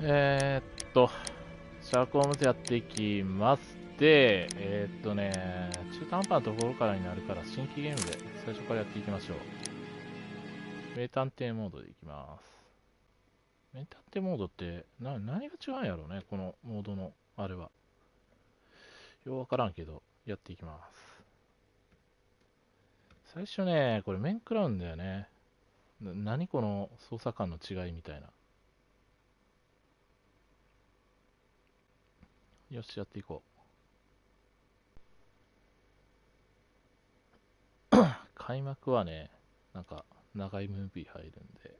えーっと、シャーロックホームズやっていきます。で、中途半端なところからになるから新規ゲームで最初からやっていきましょう。名探偵モードでいきます。名探偵モードって何が違うんやろうね、このモードのあれは。ようわからんけど、やっていきます。最初ね、これ面食らうんだよね。何この操作感の違いみたいな。よし、やっていこう。開幕はね、なんか長いムービー入るんで、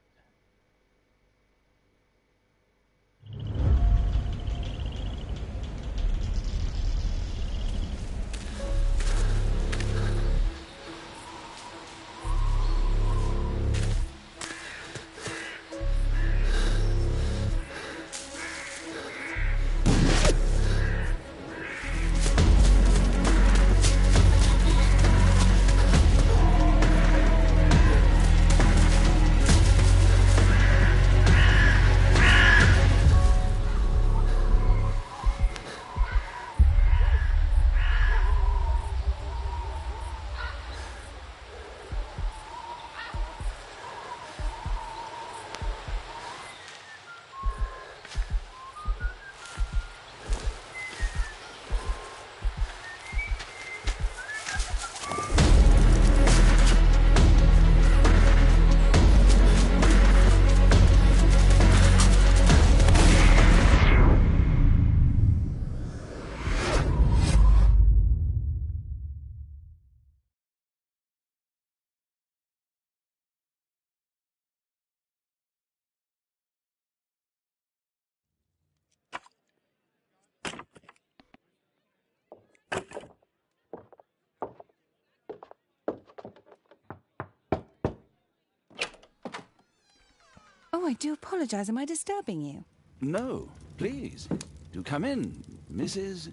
Oh, I do apologize. Am I disturbing you? No, please. Do come in, Mrs.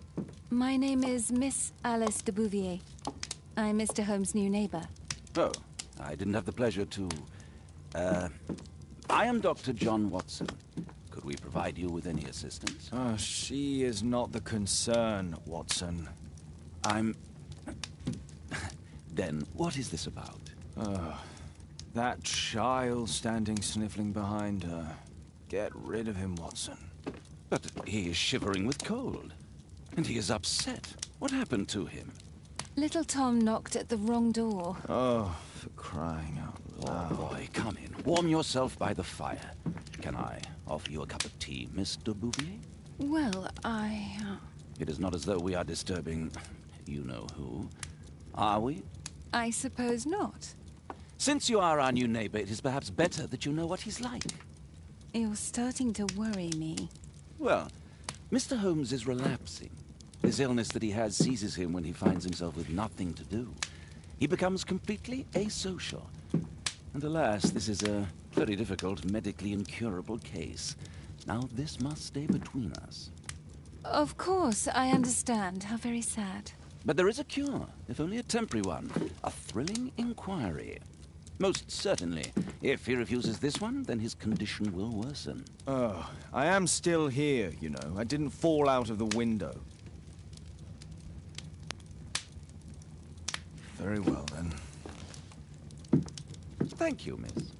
My name is Miss Alice de Bouvier. I'm Mr. Holmes' new neighbor. Oh, I didn't have the pleasure to... I am Dr. John Watson. Could we provide you with any assistance? She is not the concern, Watson. I'm... Then, what is this about? That child standing sniffling behind her. Get rid of him, Watson. But he is shivering with cold. And he is upset. What happened to him? Little Tom knocked at the wrong door. Oh, for crying out loud. Oh, boy, come in. Warm yourself by the fire. Can I offer you a cup of tea, Mr. Bouvier? Well, It is not as though we are disturbing you-know-who. Are we? I suppose not. Since you are our new neighbor, it is perhaps better that you know what he's like. You're starting to worry me. Well, Mr. Holmes is relapsing. This illness that he has seizes him when he finds himself with nothing to do. He becomes completely asocial. And alas, this is a very difficult, medically incurable case. Now, this must stay between us. Of course, I understand. How very sad. But there is a cure, if only a temporary one. A thrilling inquiry. Most certainly. If he refuses this one, then his condition will worsen. Oh, I am still here, you know. I didn't fall out of the window. Very well, then. Thank you, miss.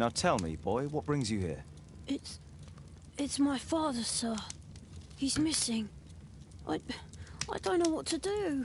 Now tell me, boy, what brings you here? It's my father, sir. He's missing. I don't know what to do.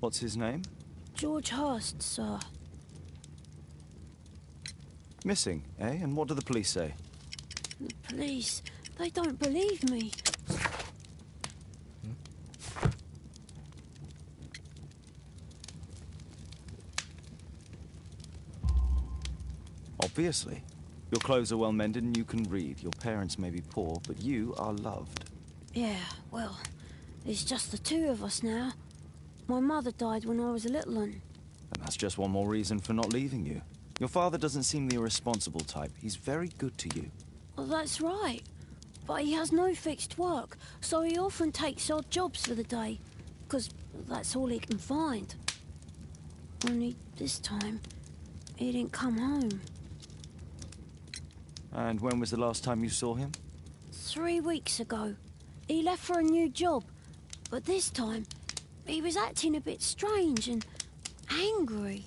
What's his name? George Hurst, sir. Missing, eh? And what do the police say? The police, they don't believe me. Obviously. Your clothes are well mended and you can read. Your parents may be poor, but you are loved. Yeah, well, it's just the two of us now. My mother died when I was a little one. And that's just one more reason for not leaving you. Your father doesn't seem the irresponsible type. He's very good to you. Well, that's right. But he has no fixed work, so he often takes odd jobs for the day. 'Cause that's all he can find. Only this time, he didn't come home. And when was the last time you saw him? 3 weeks ago. He left for a new job. But this time, he was acting a bit strange and angry.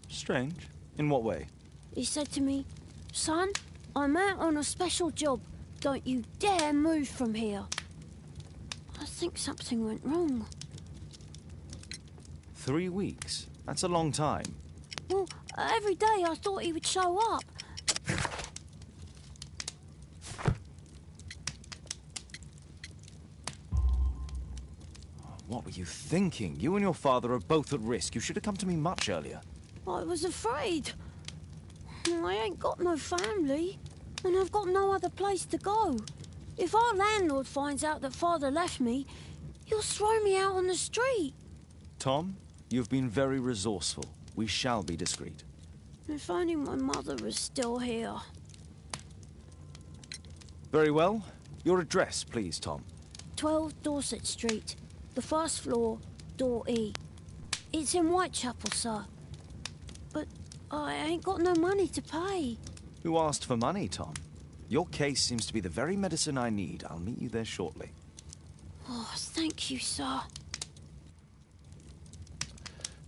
Strange? In what way? He said to me, "Son, I'm out on a special job. Don't you dare move from here." I think something went wrong. 3 weeks? That's a long time. Well, every day I thought he would show up. What were you thinking? You and your father are both at risk. You should have come to me much earlier. I was afraid. I ain't got no family, and I've got no other place to go. If our landlord finds out that Father left me, he'll throw me out on the street. Tom, you've been very resourceful. We shall be discreet. If only my mother was still here. Very well. Your address, please, Tom. 12 Dorset Street, the first floor, door E. It's in Whitechapel, sir. But I ain't got no money to pay. Who asked for money, Tom? Your case seems to be the very medicine I need. I'll meet you there shortly. Oh, thank you, sir.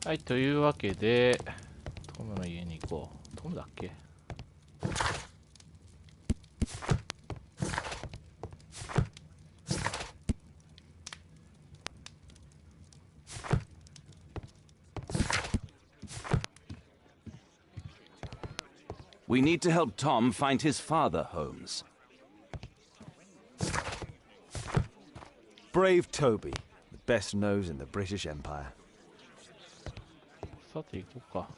はい、というわけで、トムの家に行こう。トムだっけ？ We need to help Tom find his father, Holmes. Brave Toby, the best nose in the British Empire. さて行こうか。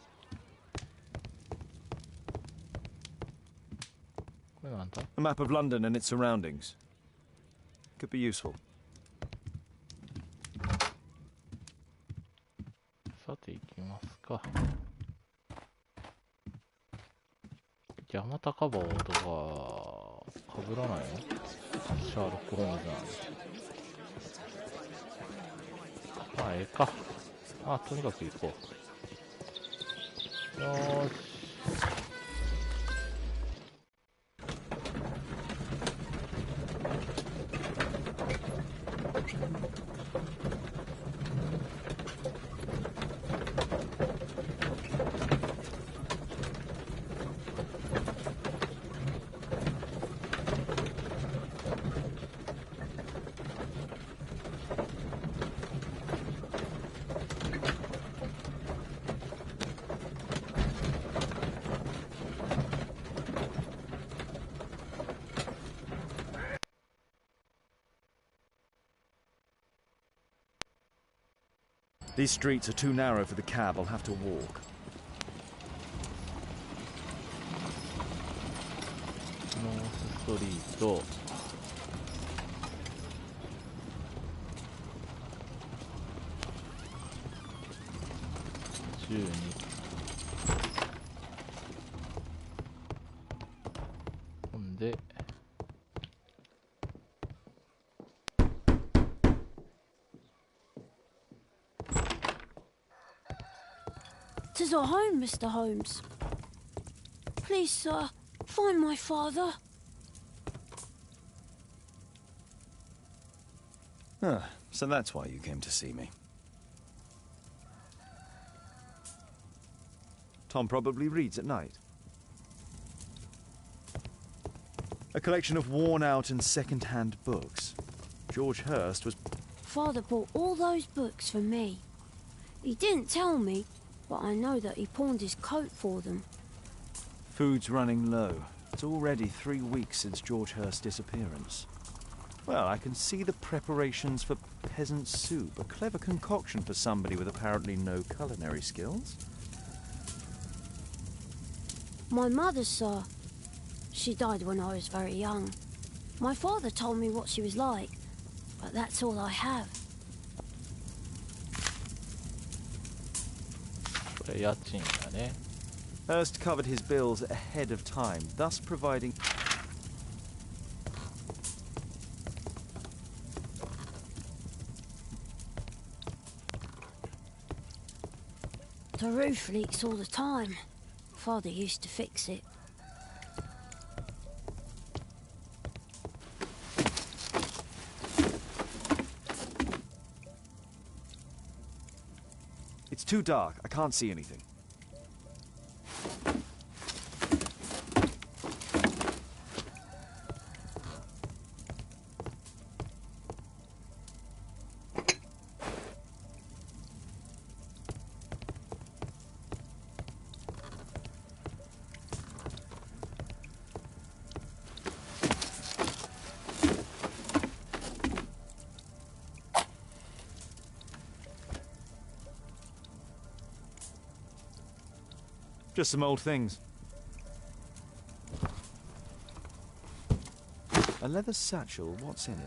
これなんだ？ A map of London and its surroundings. Could be useful. さて行きますか。山高帽とか被らないの？シャーロック・ホームズなんで。まあええか。まあとにかく行こう。よーし。These streets are too narrow for the cab. I'll have to walk. ノースストリート。12。'Tis our home, Mr. Holmes. Please, sir, find my father. Ah, so that's why you came to see me. Tom probably reads at night. A collection of worn-out and second-hand books. George Hurst was... Father bought all those books for me. He didn't tell me, but I know that he pawned his coat for them. Food's running low. It's already 3 weeks since George Hurst's disappearance. Well, I can see the preparations for peasant soup, a clever concoction for somebody with apparently no culinary skills. My mother, sir. She died when I was very young. My father told me what she was like, but that's all I have. これ家賃だね。 Hurst covered his bills ahead of time, thus providing... The roof leaks all the time. Father used to fix it. It's too dark. I can't see anything. Just some old things. A leather satchel, what's in it?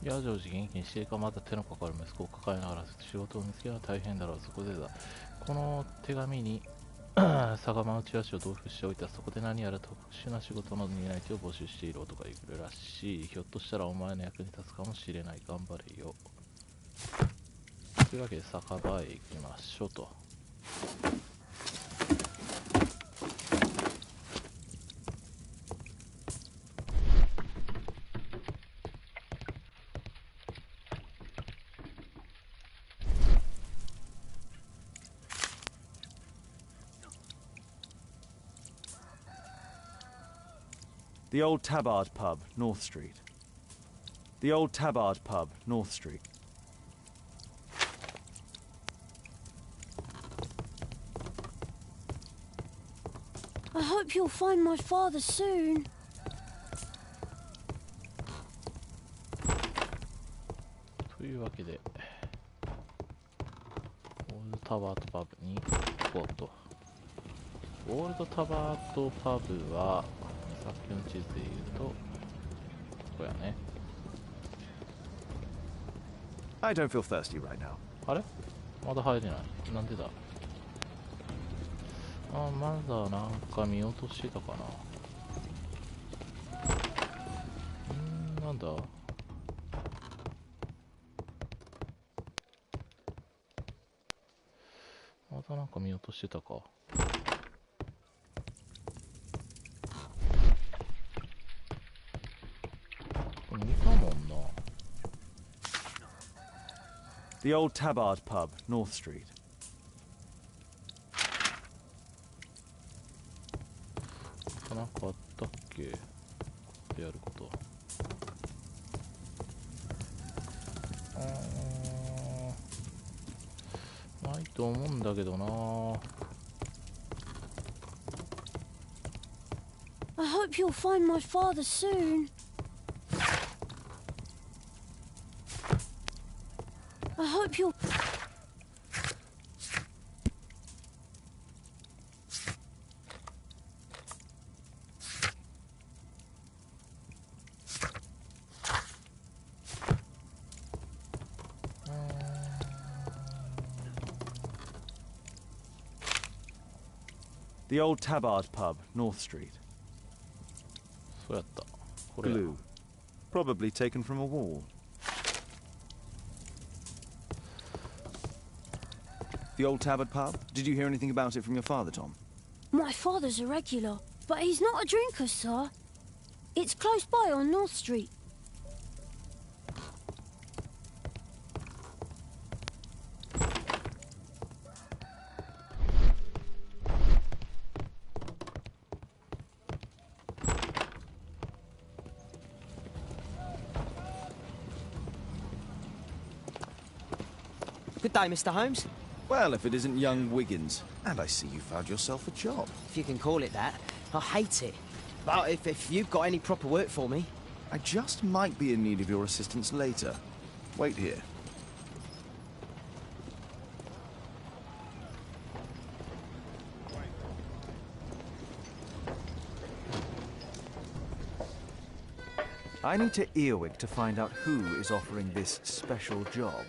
いや、ジョージ、元気にしているか。まだ手のかかる息子を抱えながら仕事を見つけるのは大変だろう。そこでだ。この手紙に相模内足を同封しておいた。そこで何やら特殊な仕事の担い手を募集している男がいるらしい。ひょっとしたらお前の役に立つかもしれない。頑張れよ。というわけで酒場へ行きましょうと。The Old Tabard Pub, North Street. The Old Tabard Pub, North Street. I hope you'll find my father soon. というわけで、オールドタバートパブに行こうと。オールドタバートパブは、さっきの地図で言うと、ここやね。I don't feel thirsty right now. あれまだ入れない。なんでだ。あ、まだなんか見落としてたかな。なんだ。まだなんか見落としてたか。見たもんな。The Old Tabard Pub, North Street. なんかあったっけやること。ないと思うんだけどな。I hope you'll find my father soon. I hope you'll... The Old Tabard Pub, North Street. そうやった。これや。 Glue. Probably taken from a wall. The old Tabard pub? Did you hear anything about it from your father, Tom? My father's a regular, but he's not a drinker, sir. It's close by on North Street. Good day, Mr. Holmes. Well, if it isn't young Wiggins. And I see you found yourself a job. If you can call it that. I hate it. But if you've got any proper work for me... I just might be in need of your assistance later. Wait here. I need to earwig to find out who is offering this special job.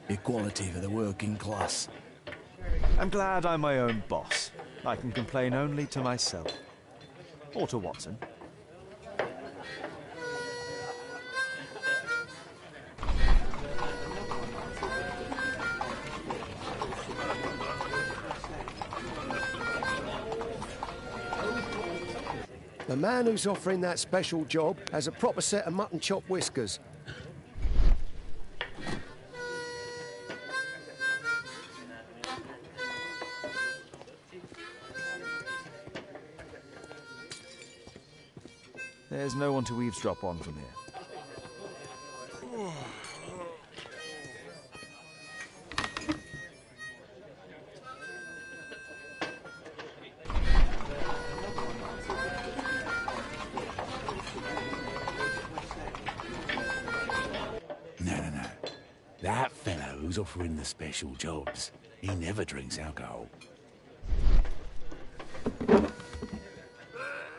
Equality for the working class. I'm glad I'm my own boss. I can complain only to myself. Or to Watson. The man who's offering that special job has a proper set of mutton chop whiskers. There's no one to eavesdrop on from here. No. That fellow who's offering the special jobs, he never drinks alcohol.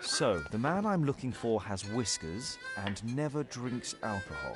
So, the man I'm looking for has whiskers and never drinks alcohol.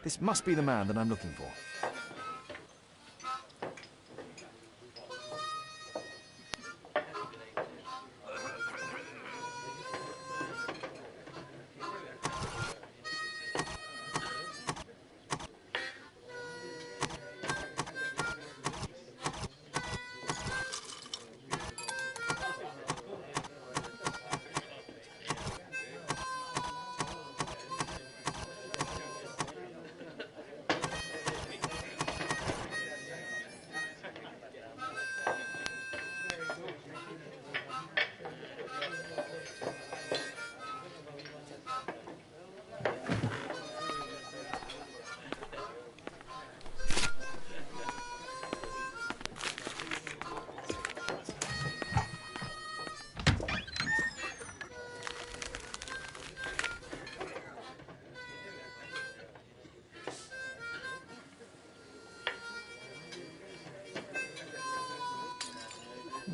This must be the man that I'm looking for.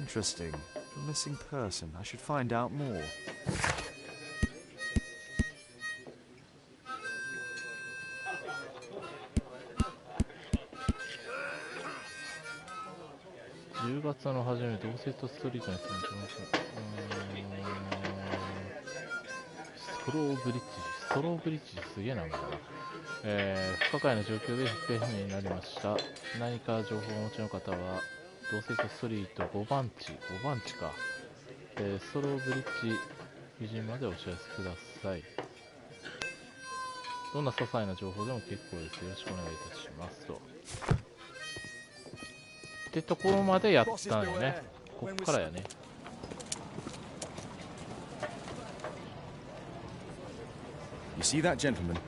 Interesting. A missing person. I should find out more.10月の初め、同性とストリートに住んでます。ストローブリッジすげえな、みたいな。不可解な状況で不明になりました。何か情報をお持ちの方は、同性とストリート5番地か。ストローブリッジ夫人までお知らせください。どんな些細な情報でも結構です。よろしくお願いいたしますと。ってところまでやったんよね。こっからやね。See that gentleman?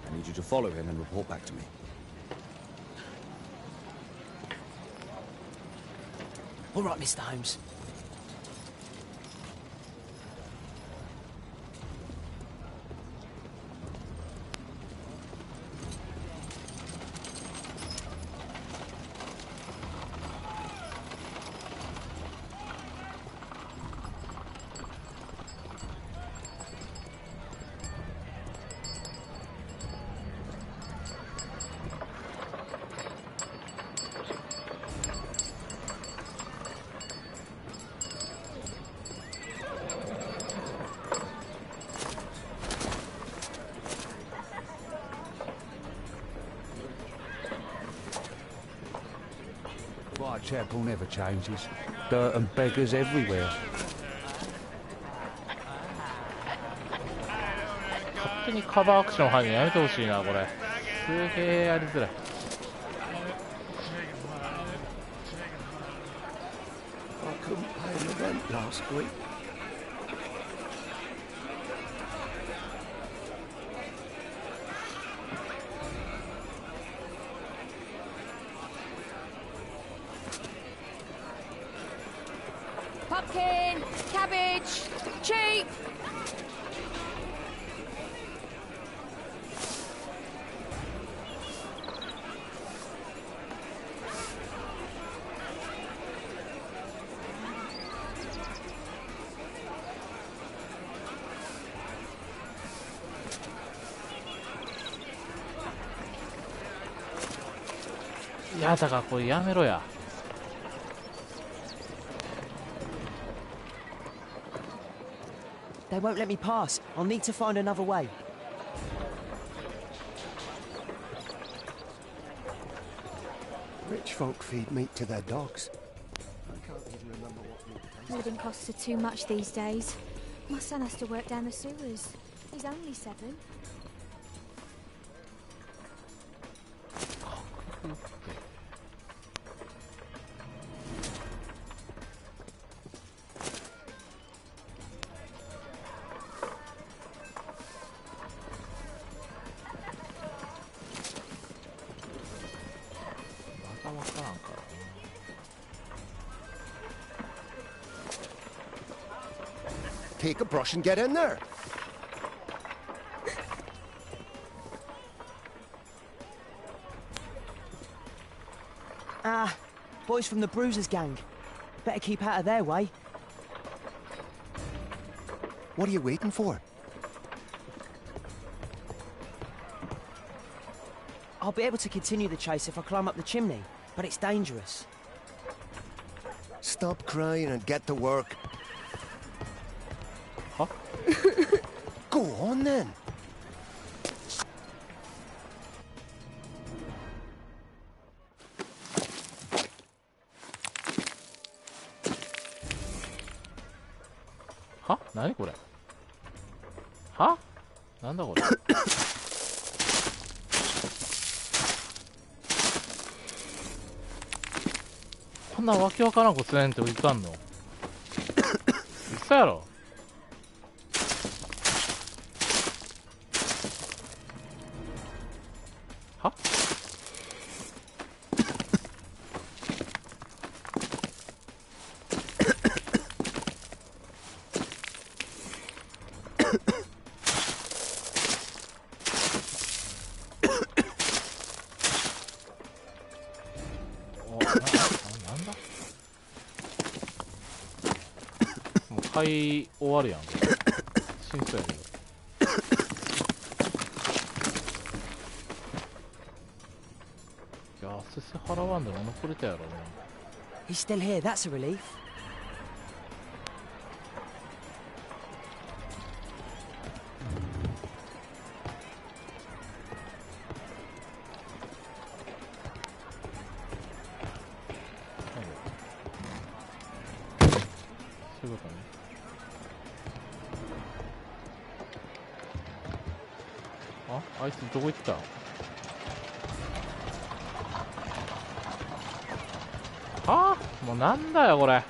I need you to follow him and report back to me. All right, Mr. Holmes. Whitechapel never changes. Dirt and beggars everywhere. 勝手にカバーアクション入るのやめてほしいな、これ。すげえやりづらい。I couldn't pay the rent last week. Pumpkin, cabbage, cheap. They やだからこれやめろや。They won't let me pass. I'll need to find another way. Rich folk feed meat to their dogs. I can't even remember what meat tastes. Living costs are too much these days. My son has to work down the sewers. He's only 7. Take a brush and get in there. Ah, boys from the Bruisers gang. Better keep out of their way. What are you waiting for? I'll be able to continue the chase if I climb up the chimney, but it's dangerous. Stop crying and get to work. Huh? Go on then. Huh? 何これ？は？なんだこれ？こんなわけわからんことせんっていかんの？嘘やろ？は？なんだ？もう買終わるやん。死にそうやけど。いや、せせ払わんでも残れたやろうな。He's still here, that's a relief.あ、あいつどこ行った？ああ、もうなんだよこれ。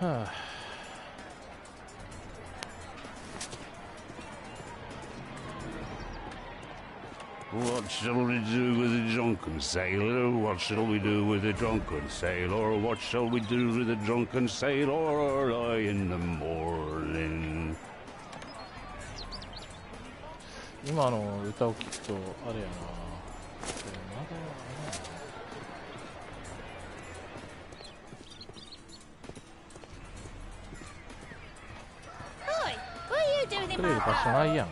はあ、What shall we do with a drunken sailor? What shall we do with a drunken sailor? What shall we do with a drunken sailor early in the morning? 今の歌を聴くとあれやな、来れる場所ないやん。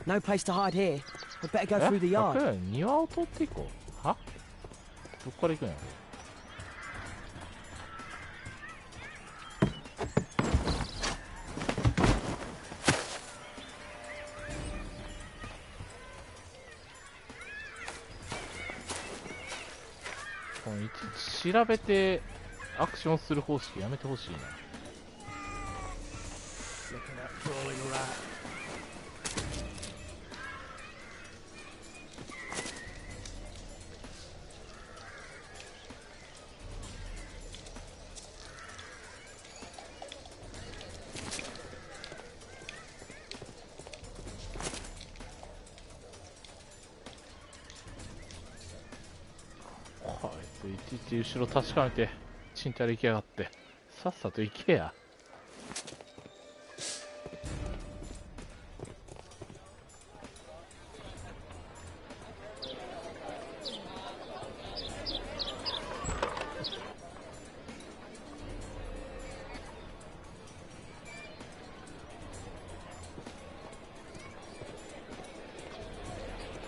No place to hide here. We'd better go through the yard. 庭を通っていこう。は？どっから行くんやろ。このいちいち調べてアクションする方式やめてほしいな。いちいち後ろ確かめてちんたら行きやがって、さっさと行けや。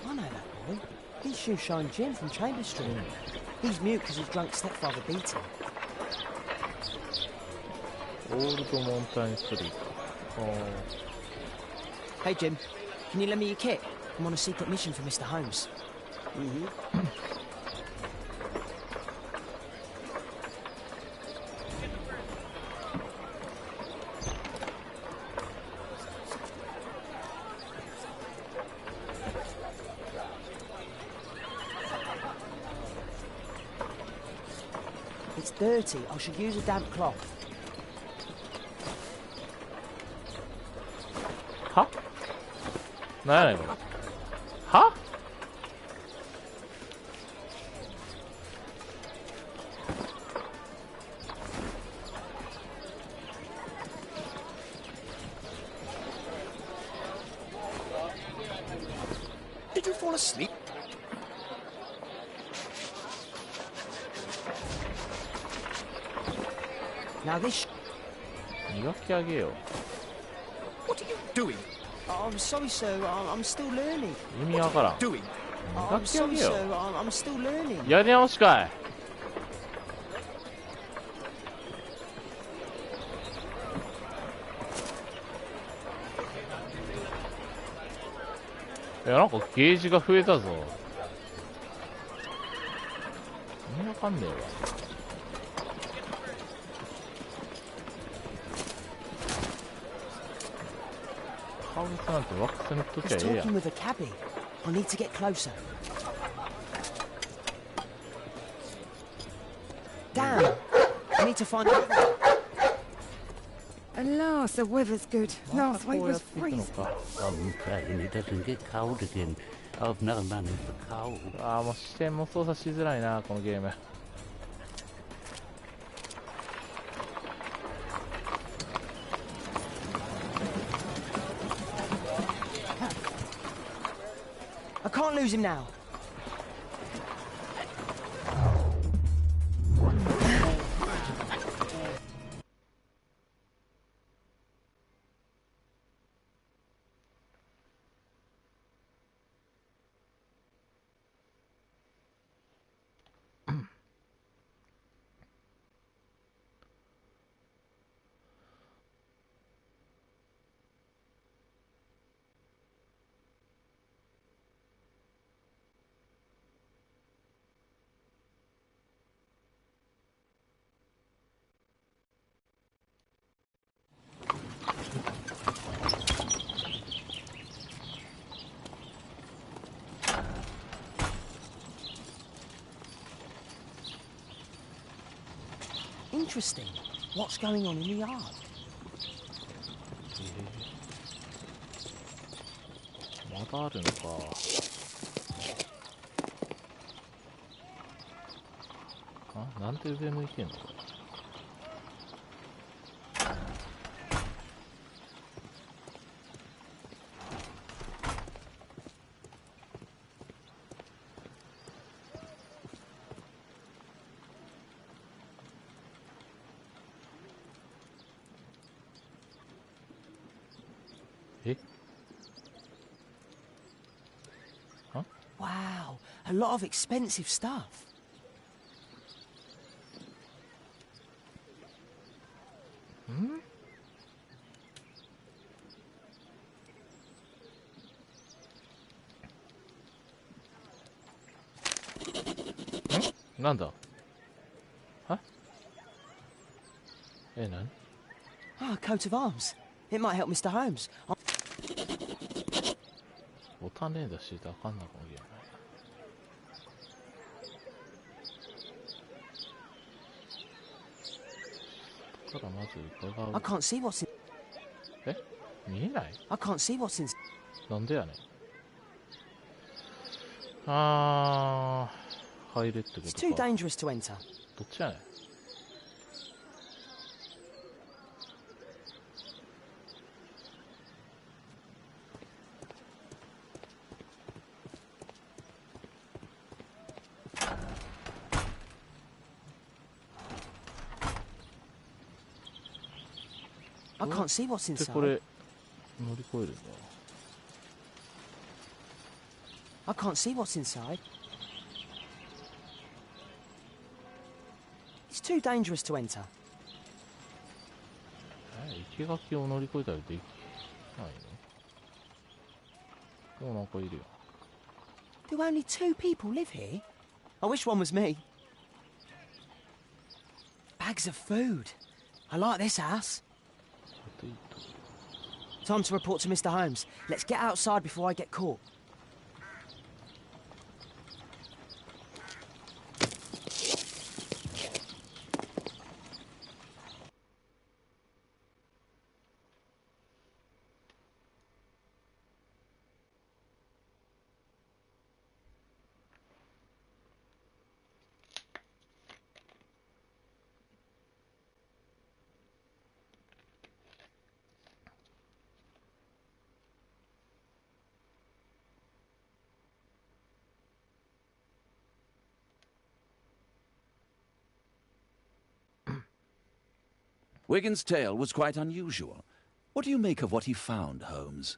I know that boy. He's Shoeshine Jim from Chamber Street. He's mute because his drunk stepfather beat him. オールドモンタインストリート。Hey Jim, can you lend me your kit? I'm on a secret mission for Mr. Holmes. It's dirty. I should use a damp cloth. は？なんやねんこれ。は？Did you fall asleep? Now this. 磨き上げよう。 What are you doing? I'm sorry, sir. I'm still learning. 意味わからん。 Doing? 磨 I'm き上 sorry, げよ sir. I'm still learning. う。やり直しかい。いや、なんかゲージが増えたぞ。意味わかんねえわ。革靴なんてワックス塗っとき He's ゃええや talking ん。 with a cabbie. I need to get closer. Damn! I need to find out. Alas, the weather's good. ま Last た week こうや was っていくの freezing. か。 I'm praying it doesn't get cold again. I've no money for coal. ああ、もう視点も操作しづらいな、このゲーム。 I can't lose him now. interesting. What's going on in the yard? まだあるのか。あ、なんで上向いてんのこれ。Wow, a lot of expensive stuff. Hmm? Hmm? なんだ？は？何？ Ah, a coat of arms. It might help Mr. Holmes. ボタン連打してたらあかんな、このゲーム。ここからまず伺う。 I can't see what's in. 見えない？ I can't see what's in. なんでやねん。入れってこと It's か。 too dangerous to enter. どっちやねん。I can't see what's でこれ inside. 乗り越えるんだ。 I can't see what's inside. It's too dangerous to enter. 生垣を乗り越えたりできないの？でもなんかいるよ。 Do only 2 people live here? I wish one was me. Bags of food. I like this house. Time to report to Mr. Holmes. Let's get outside before I get caught. Wigan's tale was quite unusual. What do you make of what he found, Holmes?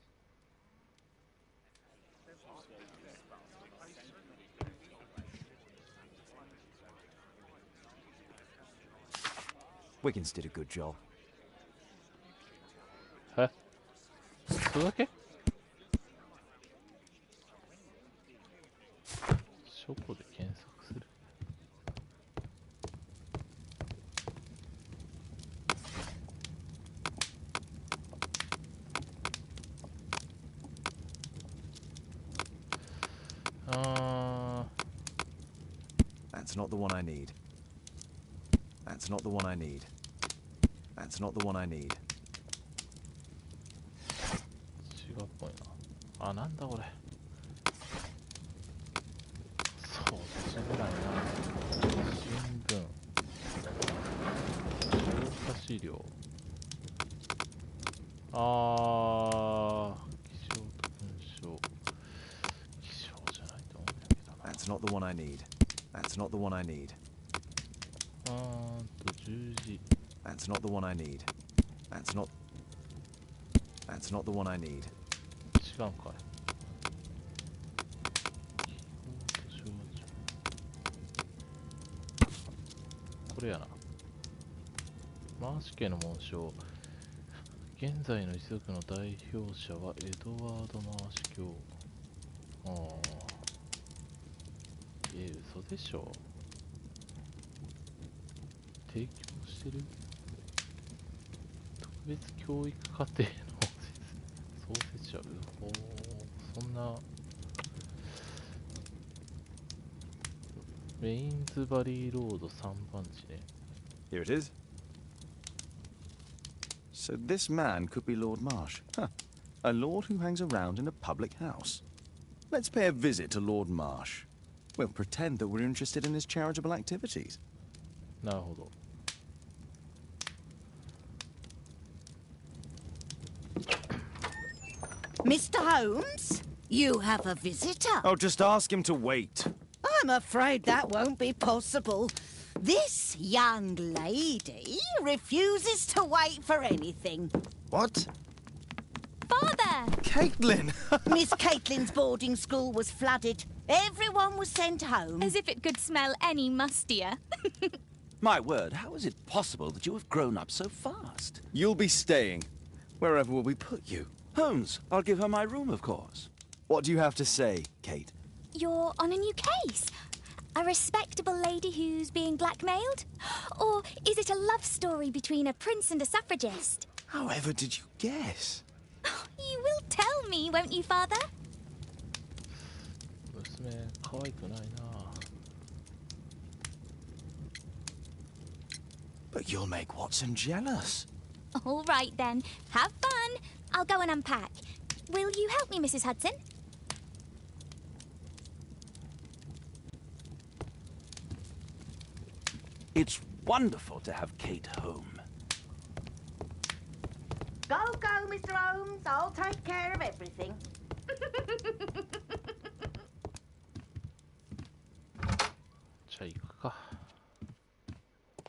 Wiggins did a good job. それだけ？書庫で検索する。That's not the one I need. That's not the one I need. That's not the one I need. 違うっぽいな。あ、なんだこれ。そう、薄暗いな。新聞。消化資料。気象と文章。気象じゃないと思うんだけどな。That's not the one I need. That's not the one I need. 10時。That's not the one I need. That's not. That's not the one I need. 違うんかい。これやな。マーシ家の紋章。現在の一族の代表者はエドワード・マーシ教。嘘でしょ。提供してる特別教育課程の創設者。そんなメインズバリーロード3番地ね。 Here it is. So this man could be Lord Marsh. Huh. A lord who hangs around in a public house. Let's pay a visit to Lord Marsh. We'll pretend that we're interested in his charitable activities. なるほど。Mr. Holmes, you have a visitor. Oh, just ask him to wait. I'm afraid that won't be possible. This young lady refuses to wait for anything. What? Father! Caitlin! Miss Caitlin's boarding school was flooded. Everyone was sent home. As if it could smell any mustier. My word, how is it possible that you have grown up so fast? You'll be staying. Wherever will we put you? Holmes, I'll give her my room, of course. What do you have to say, Kate? You're on a new case. A respectable lady who's being blackmailed? Or is it a love story between a prince and a suffragist? However did you guess? You will tell me, won't you, Father? 娘、可愛くないな。But you'll make Watson jealous. All right, then. Have fun. I'll go and unpack. Will you help me, Mrs. Hudson? It's wonderful to have Kate home. Go, Mr. Holmes. I'll take care of everything. じゃあ行くか。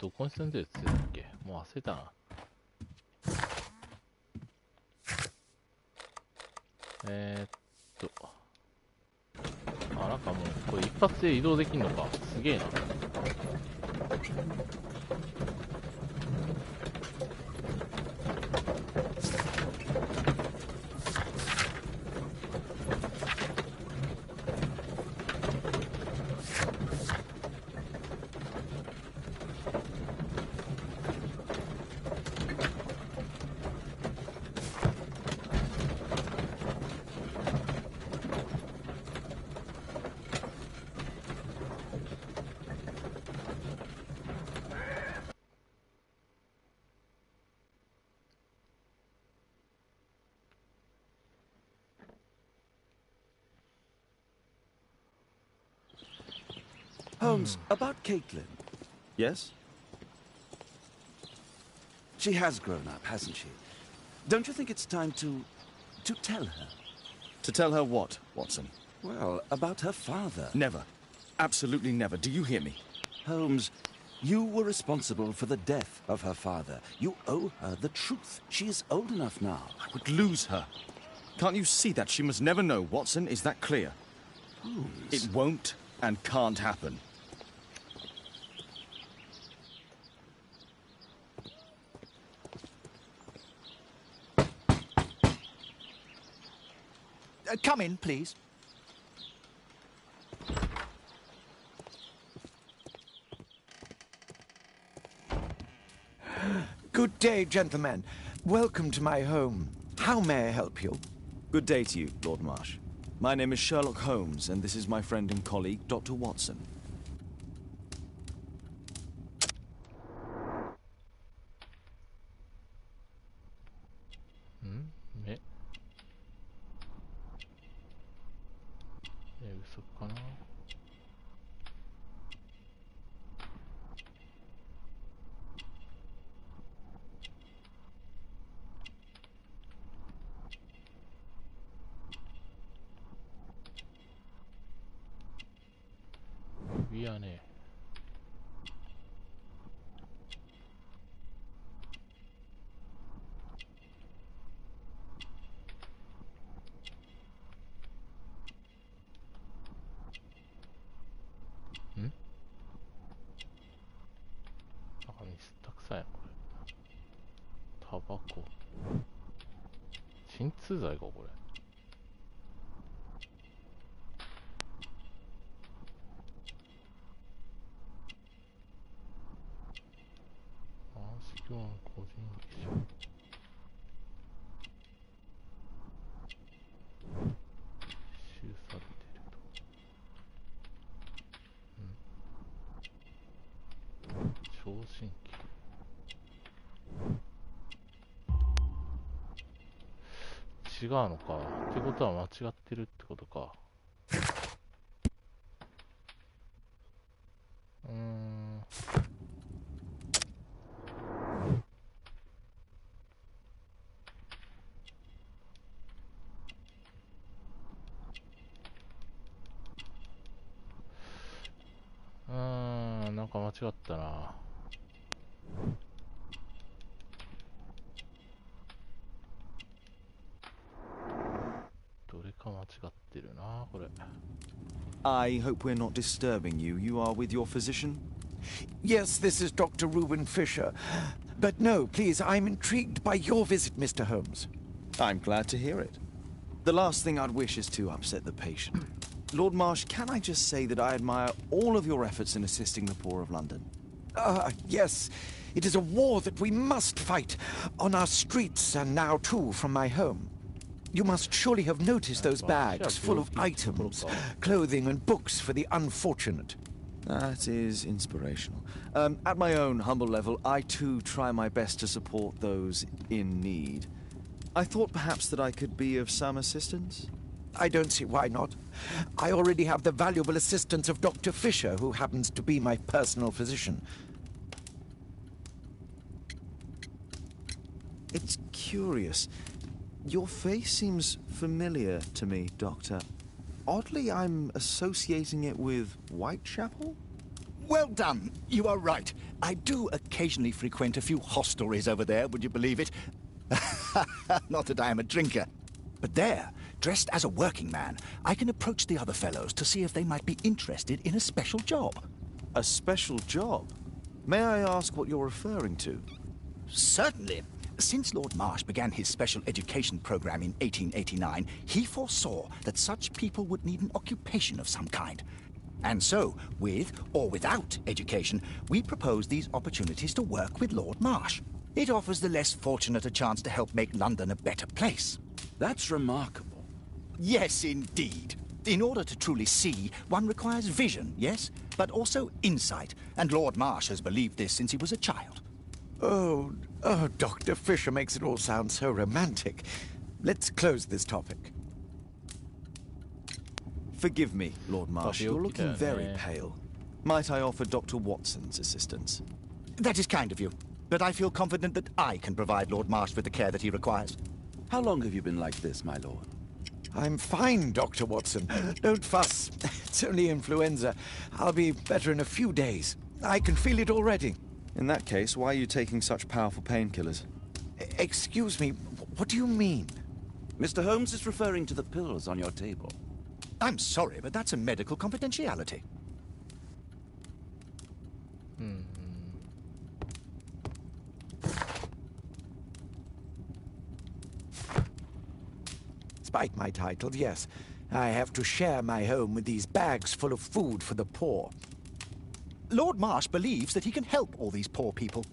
どこに住んでるって言ってたっけ？もう忘れたな。あ、なんかもうこれ一発で移動できんのか。すげえな。Holmes, about Caitlin. Yes? She has grown up, hasn't she? Don't you think it's time to tell her? To tell her what, Watson? Well, about her father. Never. Absolutely never. Do you hear me? Holmes, you were responsible for the death of her father. You owe her the truth. She is old enough now. I would lose her. Can't you see that? She must never know, Watson. Is that clear? Holmes. It won't and can't happen. Come in, please. Good day, gentlemen. Welcome to my home. How may I help you? Good day to you, Lord Marsh. My name is Sherlock Holmes, and this is my friend and colleague, Dr. Watson.首はね。ん？なんかミスったくさいな、これ。タバコ。鎮痛剤か、これ。今日の個人記者収されてると。聴診器。違うのか。ってことは間違ってるってことか。なんか間違ったな。どれか間違ってるな、これ。I hope we're not disturbing you. You are with your physician? Yes, this is Dr. Reuben Fisher. But no, please, I'm intrigued by your visit, Mr. Holmes. I'm glad to hear it. The last thing I'd wish is to upset the patient. Lord Marsh, can I just say that I admire all of your efforts in assisting the poor of London? Yes. It is a war that we must fight, on our streets and now too from my home. You must surely have noticed those bags full of items, clothing and books for the unfortunate. That is inspirational. At my own humble level, I too try my best to support those in need. I thought perhaps that I could be of some assistance. I don't see why not. I already have the valuable assistance of Dr. Fisher, who happens to be my personal physician. It's curious. Your face seems familiar to me, Doctor. Oddly, I'm associating it with Whitechapel? Well done. You are right. I do occasionally frequent a few hostelries over there, would you believe it? Not that I am a drinker. But there, dressed as a working man, I can approach the other fellows to see if they might be interested in a special job. A special job? May I ask what you're referring to? Certainly. Since Lord Marsh began his special education program in 1889, he foresaw that such people would need an occupation of some kind. And so, with or without education, we propose these opportunities to work with Lord Marsh. It offers the less fortunate a chance to help make London a better place. That's remarkable. Yes, indeed. In order to truly see, one requires vision, yes, but also insight. And Lord Marsh has believed this since he was a child. Oh, Dr. Fisher makes it all sound so romantic. Let's close this topic. Forgive me, Lord Marsh. You're looking very pale. Might I offer Dr. Watson's assistance? That is kind of you, but I feel confident that I can provide Lord Marsh with the care that he requires. How long have you been like this, my lord? I'm fine, Dr. Watson. Don't fuss. It's only influenza. I'll be better in a few days. I can feel it already. In that case, why are you taking such powerful painkillers? Excuse me, what do you mean? Mr. Holmes is referring to the pills on your table. I'm sorry, but that's a medical confidentiality. Despite my title, yes, I have to share my home with these bags full of food for the poor. Lord Marsh believes that he can help all these poor people.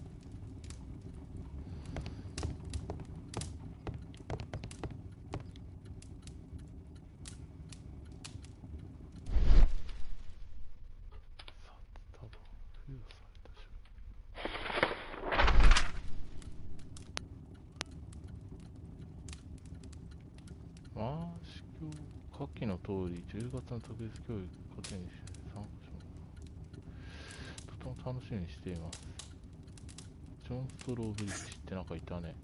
下記の通り10月の特別教育課程に参加します。とても楽しみにしています。ジョン・ストローブリッジってなんかいたね。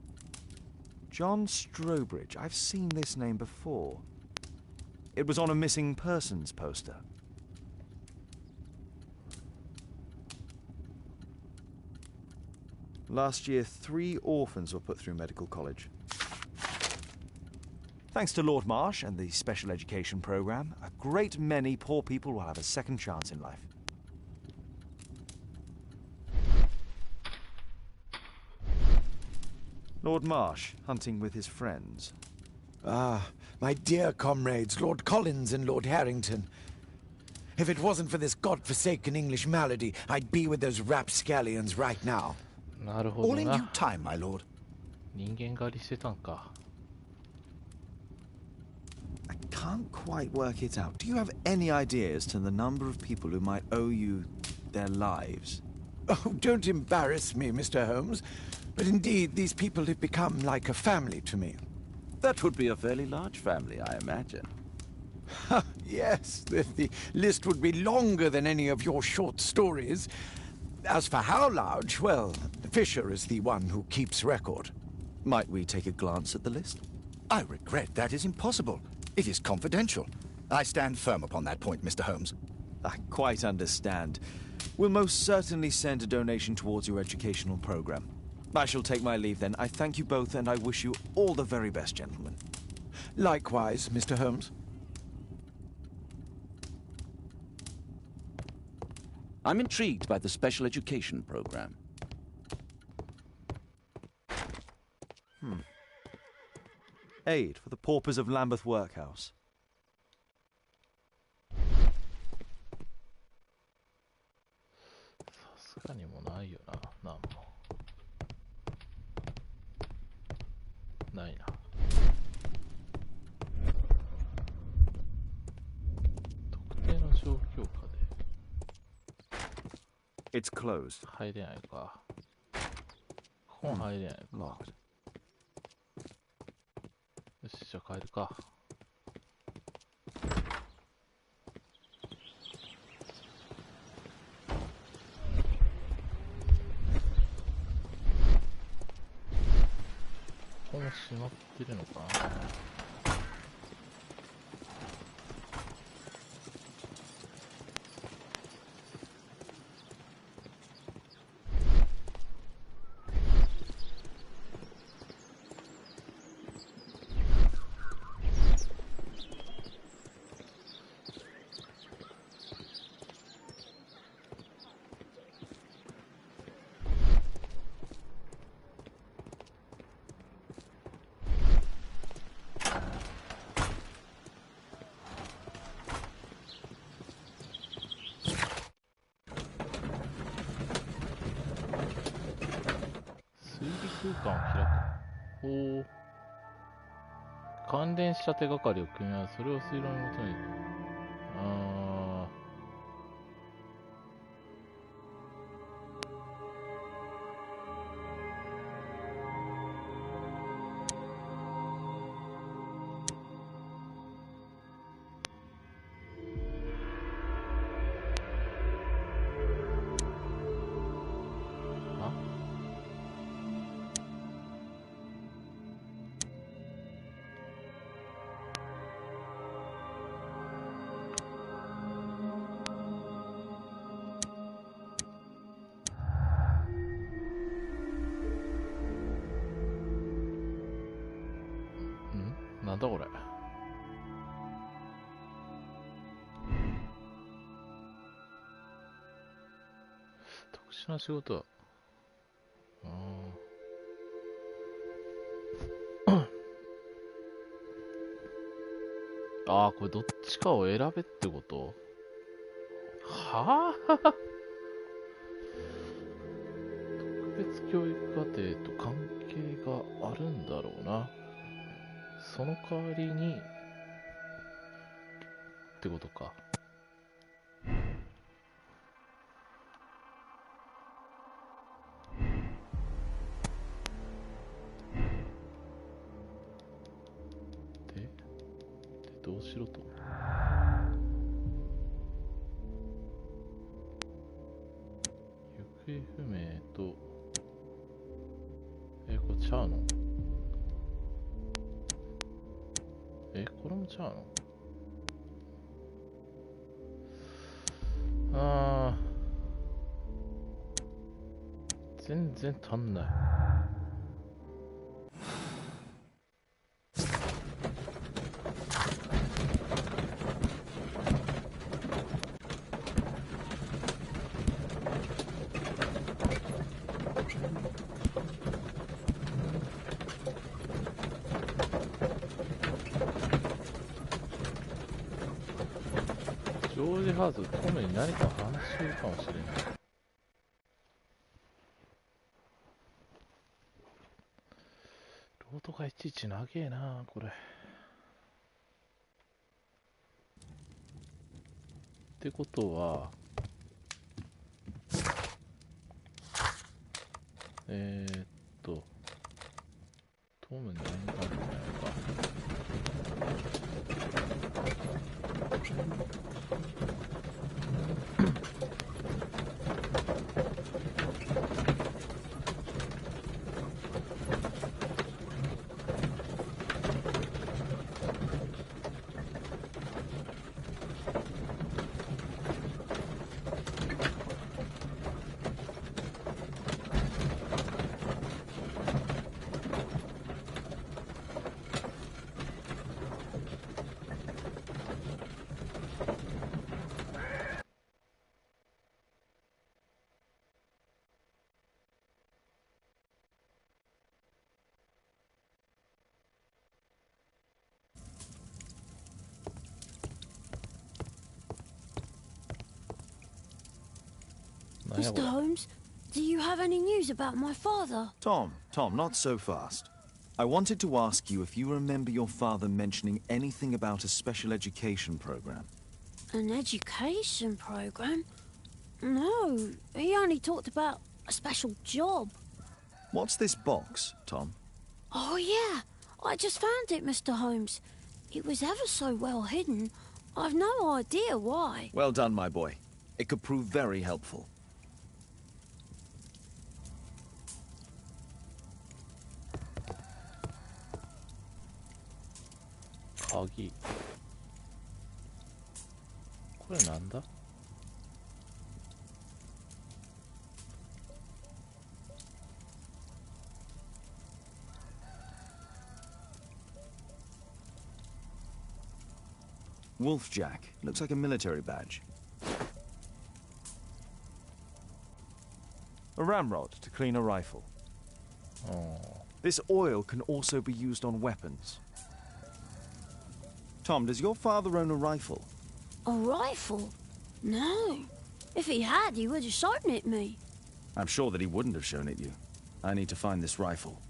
John Strobridge. I've seen this name before. It was on a missing persons poster. Last year, 3 orphans were put through medical college. Thanks to Lord Marsh and the special education program, a great many poor people will have a second chance in life. Lord Marsh, hunting with his friends. Ah, my dear comrades, Lord Collins and Lord Harrington. If it wasn't for this godforsaken English malady, I'd be with those rapscallions right now. All in due time, my lord. 人間狩りしてたんか。I can't quite work it out. Do you have any idea as to the number of people who might owe you their lives? Oh, don't embarrass me, Mr. Holmes. But indeed, these people have become like a family to me. That would be a fairly large family, I imagine. Yes, the list would be longer than any of your short stories. As for how large, well, Fisher is the one who keeps record. Might we take a glance at the list? I regret that is impossible. It is confidential. I stand firm upon that point, Mr. Holmes. I quite understand. We'll most certainly send a donation towards your educational program. I shall take my leave then. I thank you both, and I wish you all the very best, gentlemen. Likewise, Mr. Holmes. I'm intrigued by the special education program. Aid for the paupers of Lambeth Workhouse. It's closed. 入れないか。本入れないか。Locked. よし、じゃあ帰るか。ここも閉まってるのかな。空間を開く。おお。関連した手がかりを組み合わせ、それを推論に求める。なんだこれ。特殊な仕事。ああ、これどっちかを選べってこと？はあ特別教育課程と関係があるんだろうな。その代わりにってことか。でどうしろと。行方不明とこれちゃうの？これもちゃうの？全然足んない。ジョージ・ハーズ、トムに何か話しているかもしれない。ロードがいちいち長えな、これ。ってことは、トムに何かあるんじゃないか。Mr. Holmes, do you have any news about my father? Tom, not so fast. I wanted to ask you if you remember your father mentioning anything about a special education program. An education program? No, he only talked about a special job. What's this box, Tom? Oh, yeah. I just found it, Mr. Holmes. It was ever so well hidden. I've no idea why. Well done, my boy. It could prove very helpful. Kagi. これなんだ? Wolfjack. Looks like a military badge. A ramrod to clean a rifle. Oh. This oil can also be used on weapons. Tom, does your father own a rifle? A rifle? No. If he had, he would have shown it me. I'm sure that he wouldn't have shown it you. I need to find this rifle.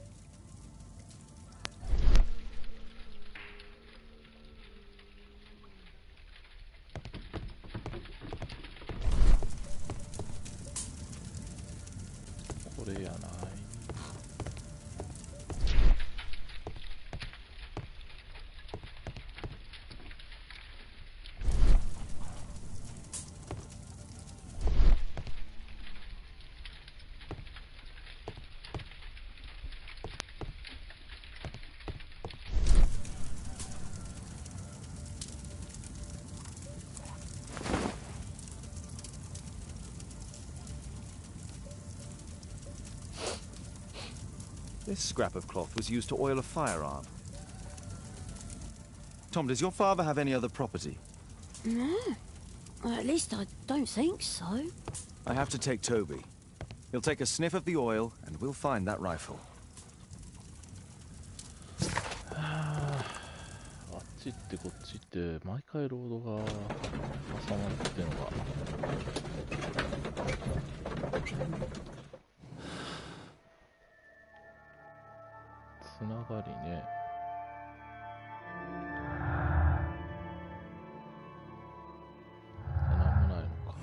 This scrap of cloth was used to oil a firearm. Tom, does your father have any other property? No. At least I don't think so. I have to take Toby. He'll take a sniff of the oil, and we'll find that rifle. あっち行ってこっち行って毎回ロードが挟まってんのがつながりね。なんもないのか。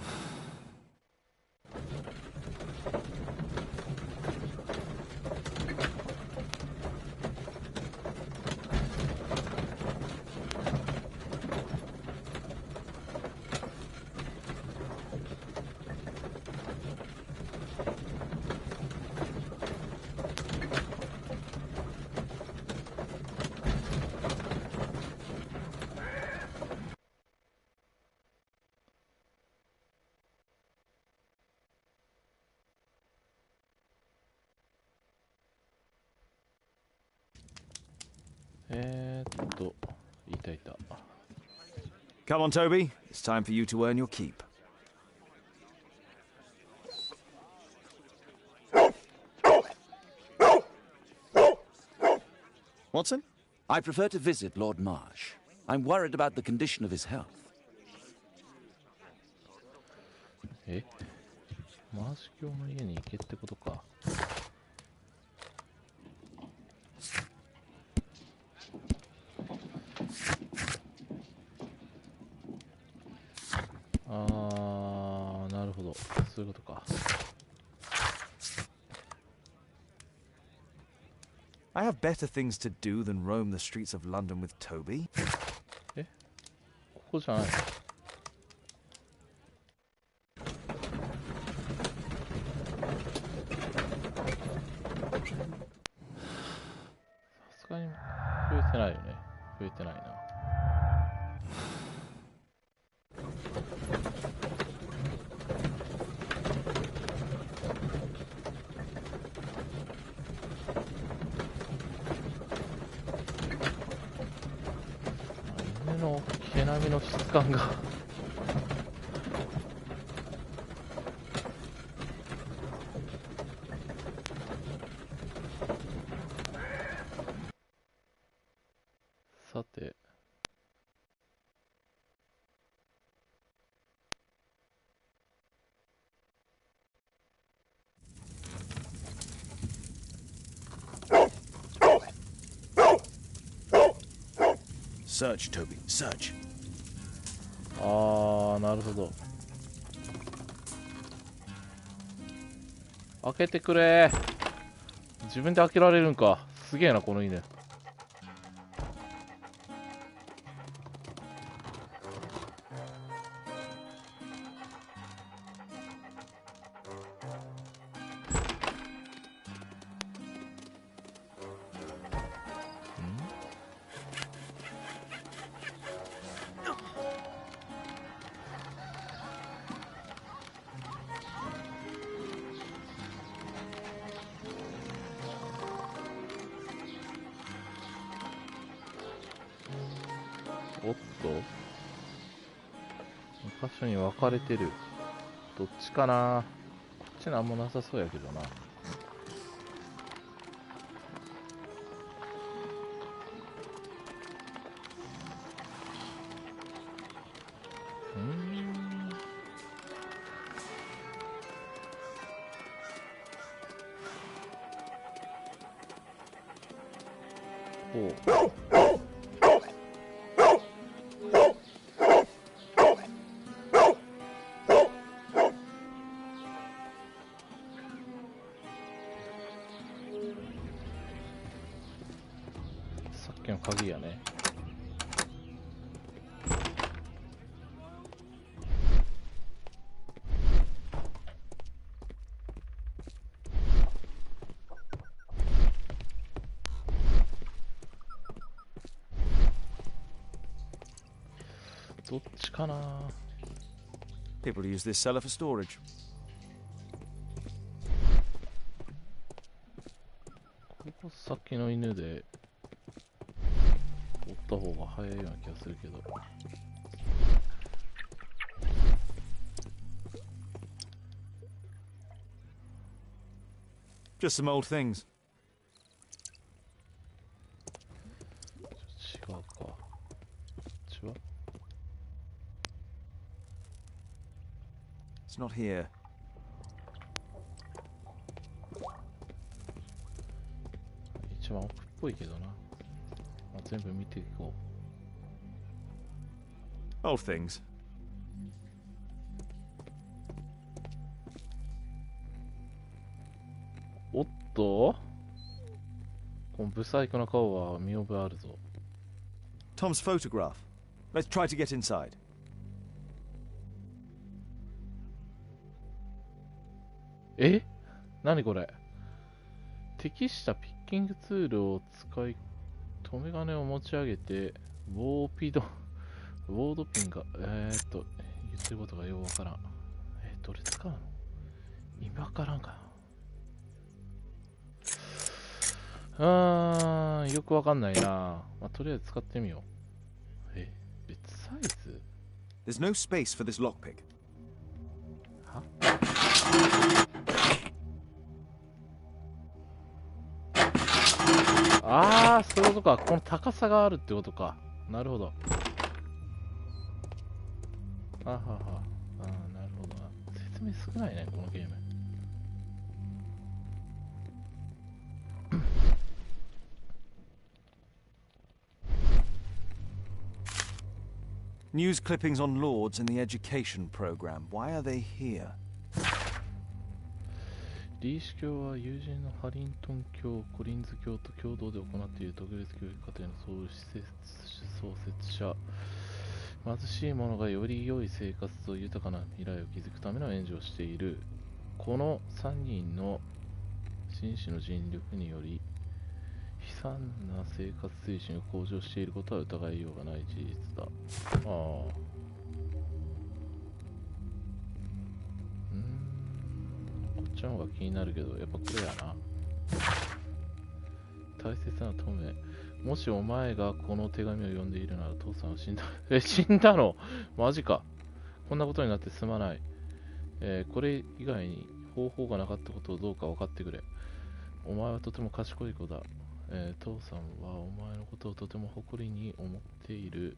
いたいた。Come on, Toby. It's time for you to earn your keep. Watson? I prefer to visit Lord Marsh. I'm worried about the condition of his health. マーシュ教の家に行けってことか。なるほど。そういうことか。I have better things to do than roam the streets of London with Toby. ここじゃないの？さすがに増えてないよね。増えてないな。犬の毛並みの質感がさて Search, Toby. Search. あー、なるほど。開けてくれ。自分で開けられるんか。すげえな、この犬。おっと、2箇所に分かれてる。どっちかな。こっちなんもなさそうやけどな。ほう。さっきの鍵やね。どっちかな。 People use this cellar for storage. ここさっきの犬で追った方が早いような気がするけど。Just some old things. 違うか。こっちは It's not here. 一番奥っぽいけどな。まあ、全部見ていこう。 Old things. おっと、このブサイクな顔は見覚えあるぞ。 Tom's photograph. Let's try to get inside. え？何これ？適したピッキングツールを使い、留め金を持ち上げて、ボードピンが、言ってることがようわからん。どれ使うの？今わからんかな。よくわかんないな。まあ、とりあえず使ってみよう。別サイズ？ There's no space for this lockpick. は？ああ、そういうことか。この高さがあるってことか。なるほど。あはは。なるほどな。説明少ないね、このゲーム。News clippings on Lords in the education program. Why are they here? リーシュ教は友人のハリントン教、コリンズ教と共同で行っている特別教育課程の創設者。貧しい者がより良い生活と豊かな未来を築くための援助をしている。この3人の紳士の尽力により悲惨な生活水準が向上していることは疑いようがない事実だ。こっちの方が気になるけど、やっぱこれやな。大切なトメ、もしお前がこの手紙を読んでいるなら父さんは死んだ。死んだの？マジか。こんなことになってすまない。これ以外に方法がなかったことをどうか分かってくれ。お前はとても賢い子だ。父さんはお前のことをとても誇りに思っている。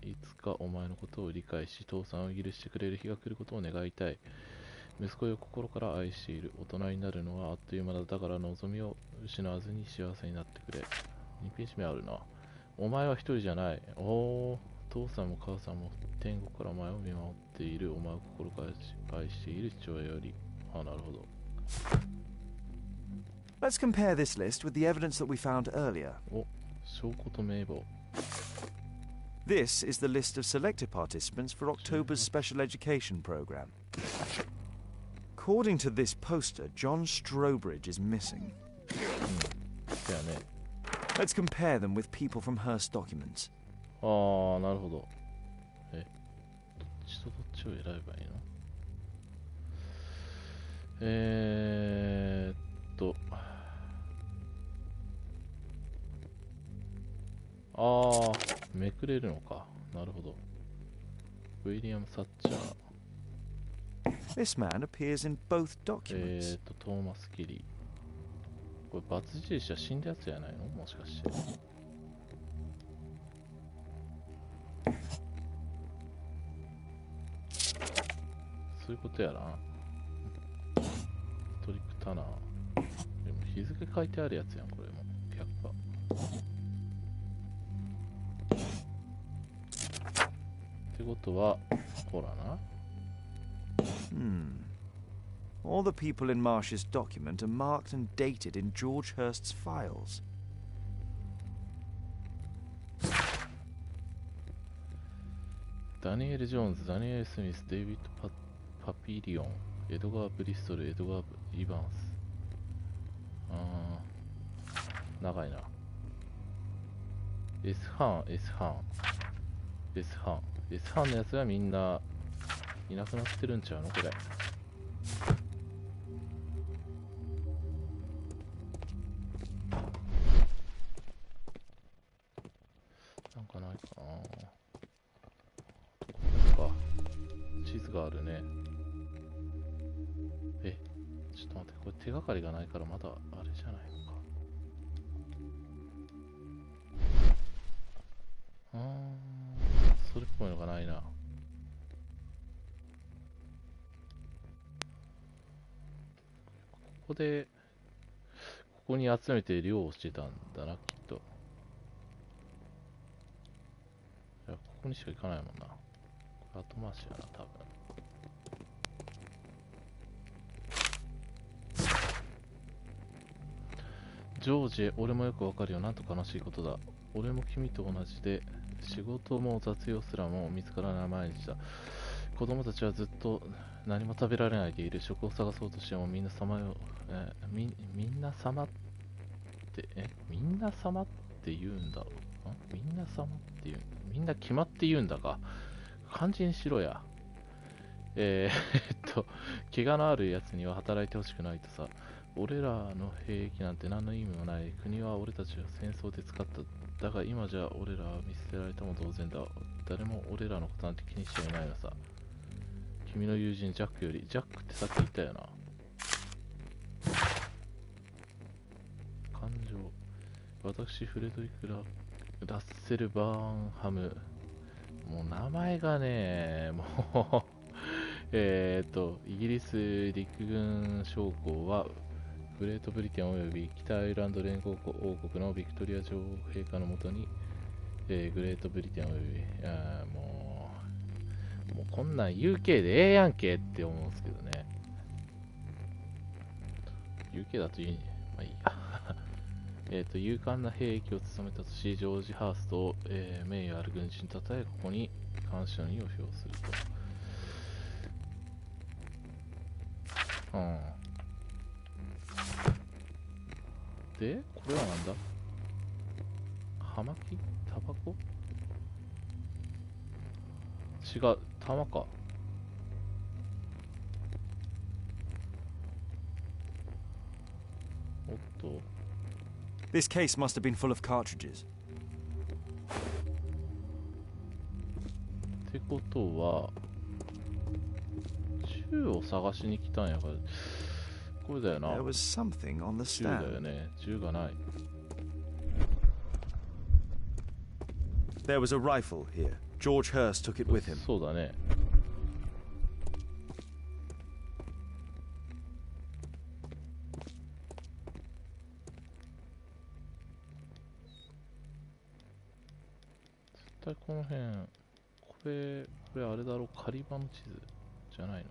いつかお前のことを理解し、父さんを許してくれる日が来ることを願いたい。息子を心から愛している。大人になるのはあっという間だ。だから望みを失わずに幸せになってくれ。2ページ目あるな。お前は一人じゃない。おお、父さんも母さんも天国からお前を見守っている。お前を心から愛している父親より。あ、なるほど。Let's compare this list with the evidence that we found earlier. お、証拠と名簿。This is the list of selected participants for October's special education program. According to this poster, John Strobridge is missing. Let's compare them with people from Hearst documents. ああ、なるほど。どっちとどっちを選べばいいの？ああ、めくれるのか。なるほど。ウィリアム・サッチャー。This man appears in both documents. トーマス・キリー。これ、バツ印は死んだやつじゃないの？もしかして。そういうことやな。トリック・タナー。でも日付書いてあるやつやん、これも。100%。ってことは、ほらな。All the people in Marsh's document are marked and dated in George Hearst's files. ダニエル・ジョーンズ、ダニエル・スミス、デイビッド・パピリオン、エドガー・ブリストル、エドガー・イヴァンス。長いな。S 班、S 班、S 班。S 班のやつがみんないなくなってるんちゃうのこれ。なんかないかな。ここか。地図があるね。ちょっと待って、これ手がかりがないからまだあれじゃないのか。それっぽいのがないな。ここで、ここに集めて漁をしてたんだな、きっと。いや、ここにしか行かないもんな。これ後回しやな、多分。ジョージ、俺もよくわかるよ。なんと悲しいことだ。俺も君と同じで、仕事も雑用すらも見つからない毎日だ。子供たちはずっと何も食べられないでいる。食を探そうとしてもみんな様よ、みんな様って、みんな様って言うんだ。みんな様って言う。みんな決まって言うんだか。漢字にしろや。怪我のあるやつには働いてほしくないとさ。俺らの兵役なんて何の意味もない。国は俺たちを戦争で使った。だが今じゃ俺らは見捨てられたも同然だ。誰も俺らのことなんて気にしちゃいないのさ。君の友人ジャックより、ジャックってさっき言ったよな。感情。私、フレドリック・ラッセル・バーンハム。もう名前がね、もうイギリス陸軍将校は、グレートブリテンおよび北アイルランド連合王国のビクトリア女王陛下のもとに、グレートブリテンおよび、もうこんなん UK でええやんけって思うんですけどね。UK だといい、まあいいや。勇敢な兵役を務めたとし、ジョージ・ハーストを、名誉ある軍人とたえ、ここに感謝の意を表すると。で、これはなんだ？葉巻？タバコ？違う、玉か。おっと。This case must have been full of cartridges. ってことは、銃を探しに来たんやから、これだよな。There was something on the 銃だ stand. よね。銃がない。There was a rifle here. George Hearst took it with him. そうだね。対この辺、これあれだろう、狩り場の地図じゃないの？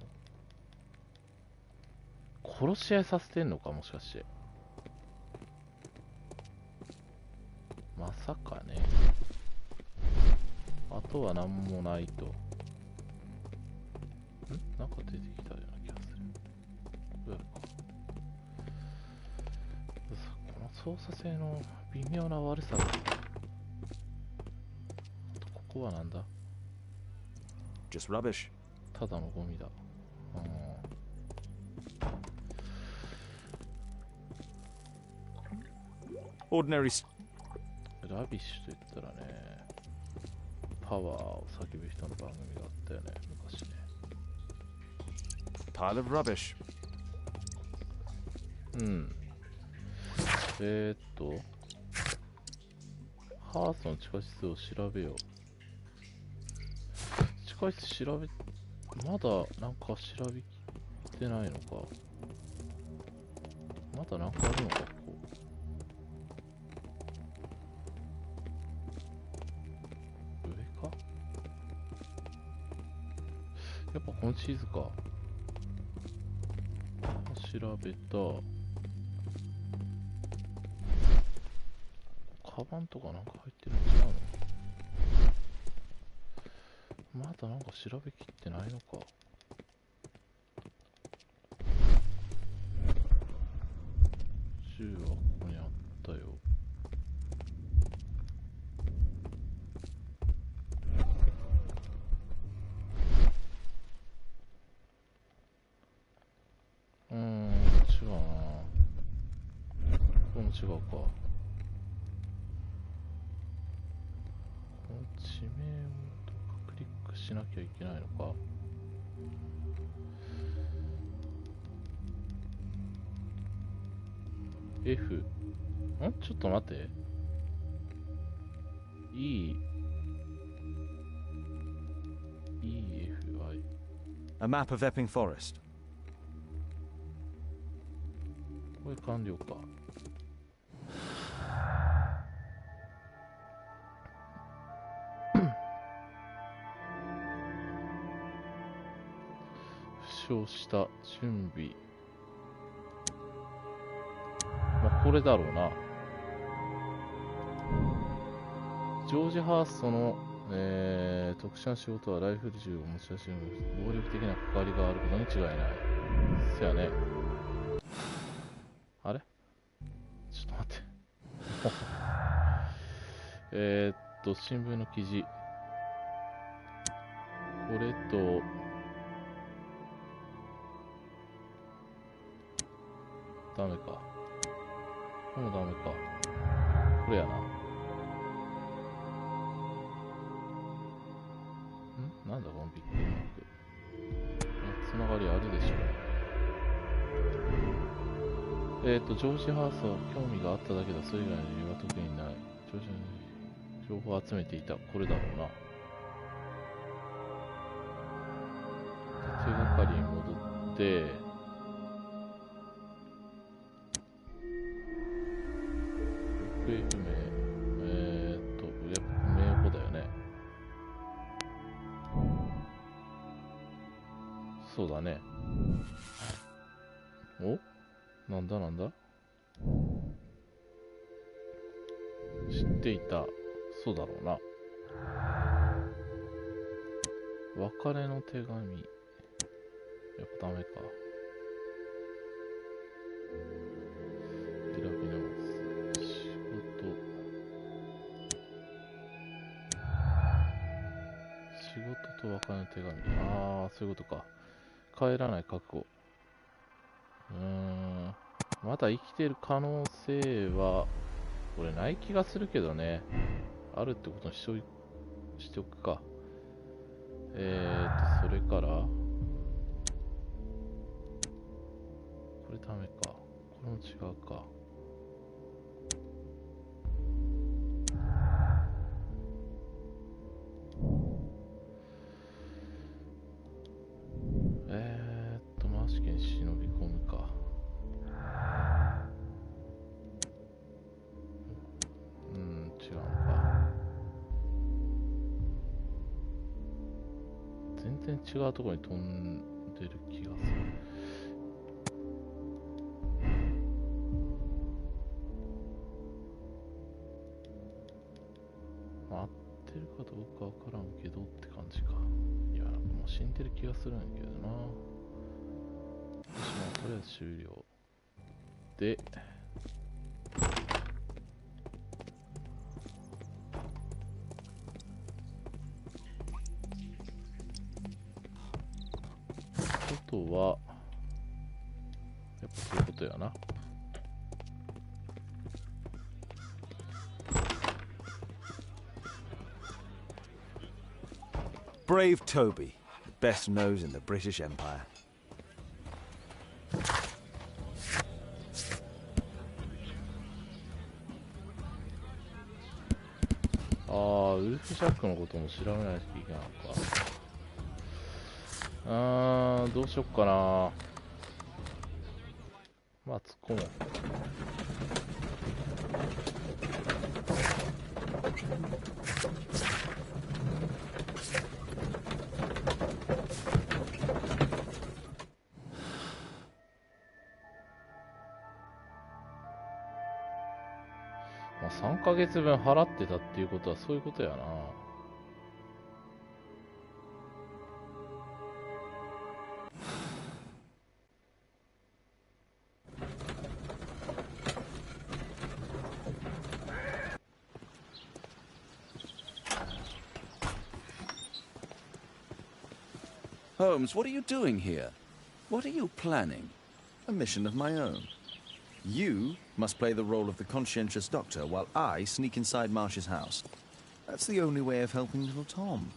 殺し合いさせてんのか、もしかして。まさかね。あとは何もないと。なんか出てきたような気がする。どうやるか。この操作性の微妙な悪さが。ここはなんだ？ Just rubbish. ただのゴミだ。Ordinary. ラビッシュと言ったらね、パワーを叫ぶ人の番組があったよね、昔ね。Pile of rubbish. うん。ハースの地下室を調べよう。地下室調べ、まだなんか調べきってないのか。まだなんかあるのか、ここ。上か？やっぱこの地図か。調べた。カバンとかなんか入ってるんちゃうの？まだなんか調べきってないのか。銃はここにあったよ。違うな。これも違うか。この地名をクリックしなきゃいけないのか。F。ちょっと待って。E。EFI。A map of Epping Forest. これ完了か。負傷した準備。まあ、これだろうな。ジョージ・ハーストの、特殊な仕事はライフル銃を持ち出し暴力的な関わりがあることに違いない。そやね。あれ？ちょっと待って。新聞の記事。これと、ダメか。これもダメか。これやな。なんだこのビッグマーク。つながりあるでしょう。ジョージ・ハースは興味があっただけだ。それ以外の理由は特にない。ジョージの情報を集めていた。これだろうな。手がかりに戻って、行方不明。やっぱ名簿だよね。そうだね。お？なんだなんだ？知っていた。そうだろうな。別れの手紙。やっぱダメか。選び直す。仕事と別れの手紙。ああ、そういうことか。帰らない覚悟。まだ生きてる可能性は、これない気がするけどね。あるってことにしておくか。それから、これダメか。これも違うか。マーシ家に忍び込むか。違うのか。全然違うところに飛んでる気がする。合ってるかどうかわからんけどって感じか。いや、もう死んでる気がするんやけどな。よし、まあとりあえず終了で、ことはやっぱそういうことやな。Brave Toby, best nose in the British Empire. ああ、ウルフ・ジャックのことも調べないといけないのか。どうしよっかな。まあ、突っ込もう。まあ、3ヶ月分払ってたっていうことはそういうことやな。Holmes, what are you doing here? What are you planning? A mission of my own. You must play the role of the conscientious doctor while I sneak inside Marsh's house. That's the only way of helping little Tom.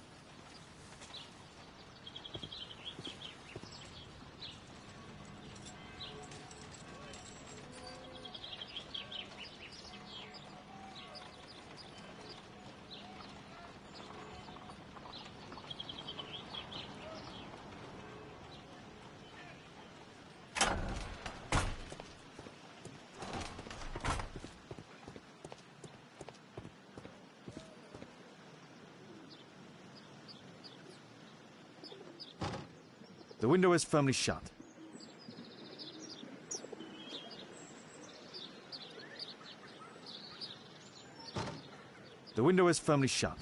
The window is firmly shut. The window is firmly shut.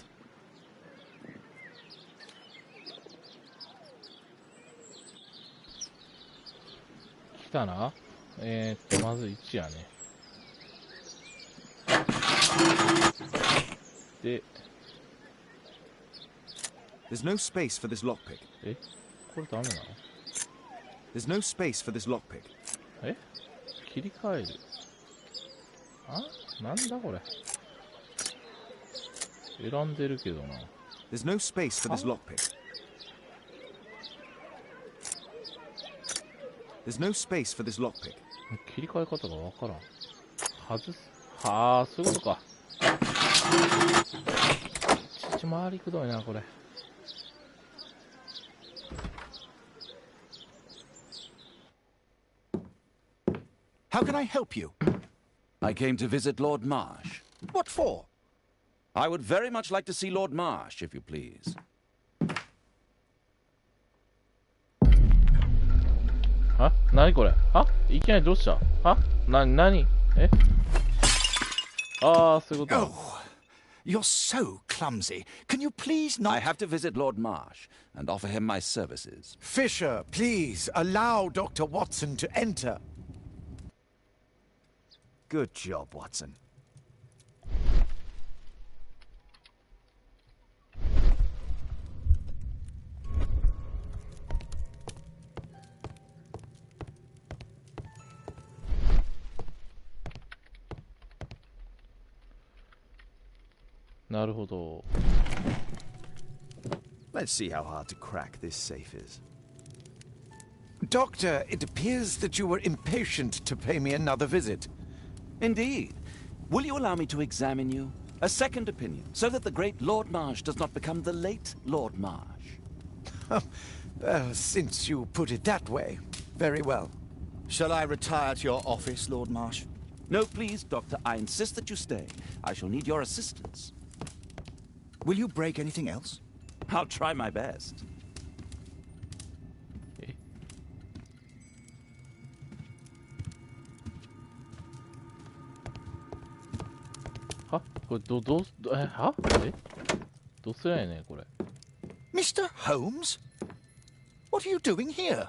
来たな。まず1やね。で、There's no space for this lockpick. え、これダメなの？ There's no space for this lockpick. え？切り替える。あ？なんだこれ。選んでるけどな。There's no space for this lockpick. There's no space for this lockpick. 切り替え方がわからん。外す。はあ、そういうことか。ちち回りくどいな、これ。How can I help you? I came to visit Lord Marsh. What for? I would very much like to see Lord Marsh, if you please. あ、なにこれ。あ、いきなりどうした。あ、なにえ、ああ、そういうこと。Oh, you're so clumsy. Can you please not... I have to visit Lord Marsh and offer him my services. Fisher, please, allow Dr. Watson to enter. Good job, Watson. Let's see how hard to crack this safe is. Doctor, it appears that you were impatient to pay me another visit. Indeed. Will you allow me to examine you? A second opinion, so that the great Lord Marsh does not become the late Lord Marsh. Since you put it that way, very well. Shall I retire to your office, Lord Marsh? No, please, Doctor. I insist that you stay. I shall need your assistance. Will you break anything else? I'll try my best. これはどうすりゃいいねこれ。 Mr. Holmes? What are you doing here?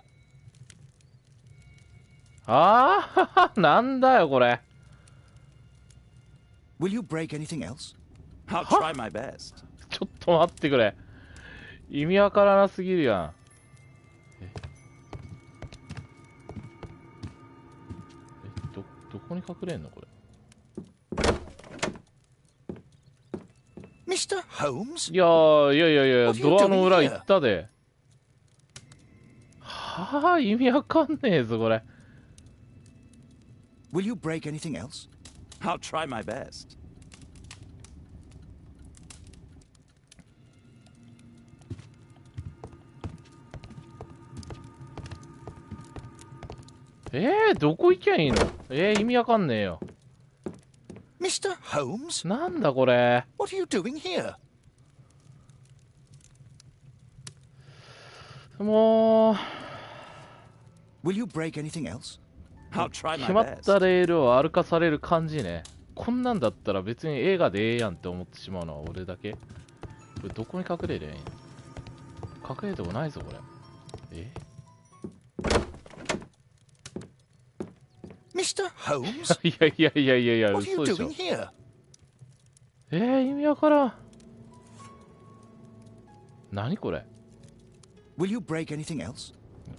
なんだよこれ。 Will you break anything else? I'll try my best. ちょっと待ってくれ。意味わからなすぎるやん。どこに隠れんのこれ。 Mr. Holmes? いや、ドアの裏行ったで。意味わかんねえぞこれ。 Will you break anything else? I'll try my best. どこ行きゃいいの？意味わかんねえよ。 Mr. Holmes? なんだこれ。 What are you doing here? もう Will you break anything else? I'll try my 決まっ best. たレールを歩かされる感じね。こんなんだったら別に映画でええやんって思ってしまうのは俺だけ。これどこに隠れりゃいいの？隠れるとこないぞこれ。Mr. Holmes? いや、 What are you 嘘でしょ。 doing here? 意味わからん。何これ。 Will you break anything else?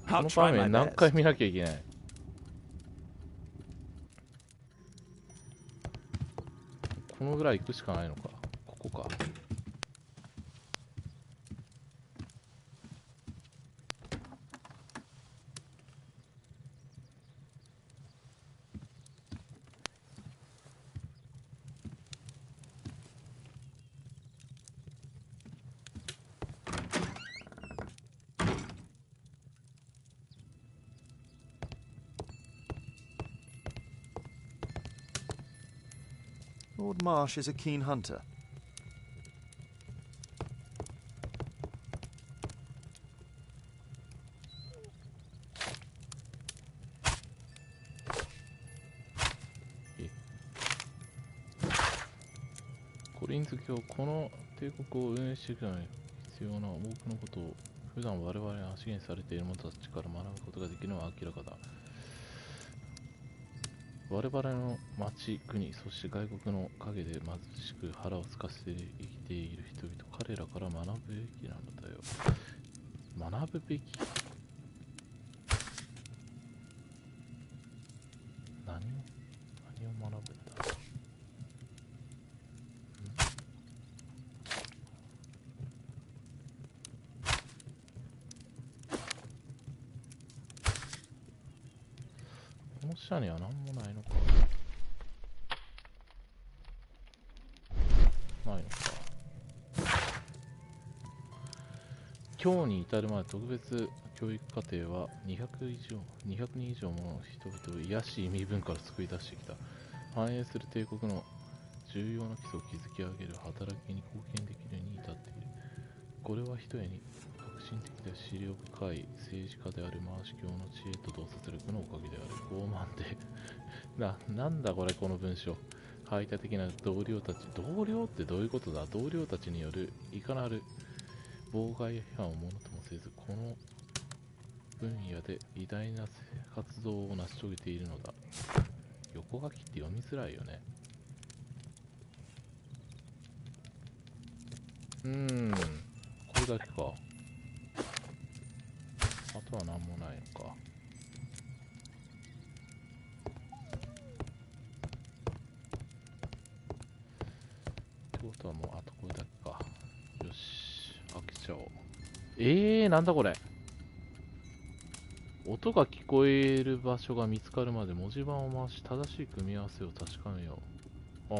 この場面何回見なきゃいけない。このぐらい行くしかないのか。ここか。Lord Marsh is a keen hunter.コリンズ教、この帝国を運営していくのに必要な多くのことを普段我々が資源されている者たちから学ぶことができるのは明らかだ。我々の町、国、そして外国の陰で貧しく腹を空かせて生きている人々、彼らから学ぶべきなのだよ。学ぶべき？何を学ぶんだ？この下には何もないのか。ないのか。今日に至るまで特別教育課程は200人以上もの人々を癒し意味文化から救い出してきた。繁栄する帝国の重要な基礎を築き上げる働きに貢献できるに至っている。これはひとえに革新的で資料深い政治家であるマーシ教の知恵と洞察力のおかげである。傲慢でなんだこれこの文章。排他的な同僚たち。同僚ってどういうことだ？同僚たちによるいかなる妨害や批判をものともせず、この分野で偉大な活動を成し遂げているのだ。横書きって読みづらいよね。これだけか。あとは何もないのか。ってことはもうあとこれだけか。よし、開けちゃおう。なんだこれ。音が聞こえる場所が見つかるまで文字盤を回し正しい組み合わせを確かめよう。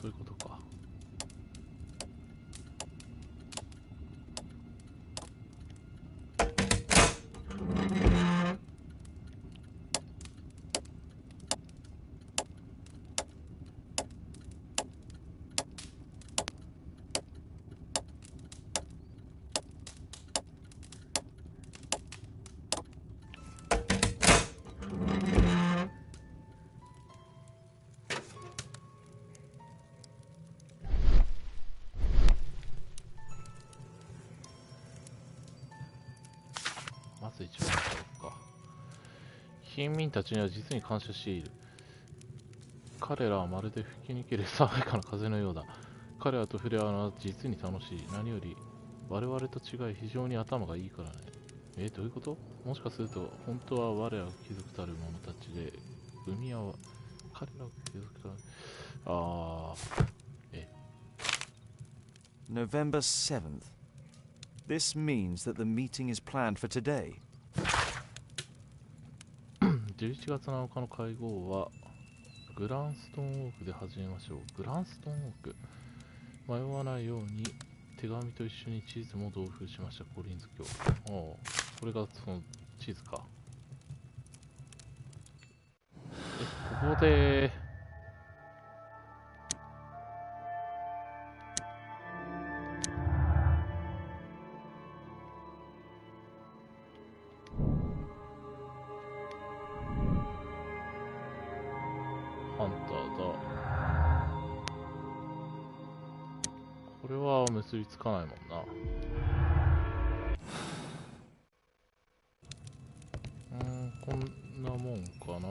そういうことか。ず一番下か。貧民たちには実に感謝している。彼らはまるで吹き抜ける爽やかな風のようだ。彼らと触れ合うのは実に楽しい。何より我々と違い非常に頭がいいからね。どういうこと？もしかすると本当は我ら貴族たる者たちで海は彼ら貴族たるNovember 7th. This means that the meeting is planned for today. 11月7日の会合はグランストンウォークで始めましょう。グランストンウォーク。迷わないように手紙と一緒に地図も同封しました。コリンズ教。これがその地図か。ここでハンターだ。これは結びつかないもんな。こんなもんかな。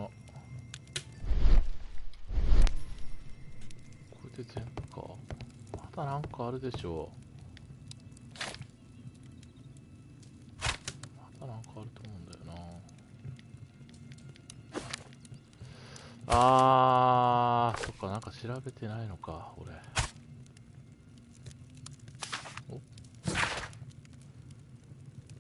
これで全部か。まだなんかあるでしょう。まだなんかあると思うんだよな。そっか、なんか調べてないのか、俺。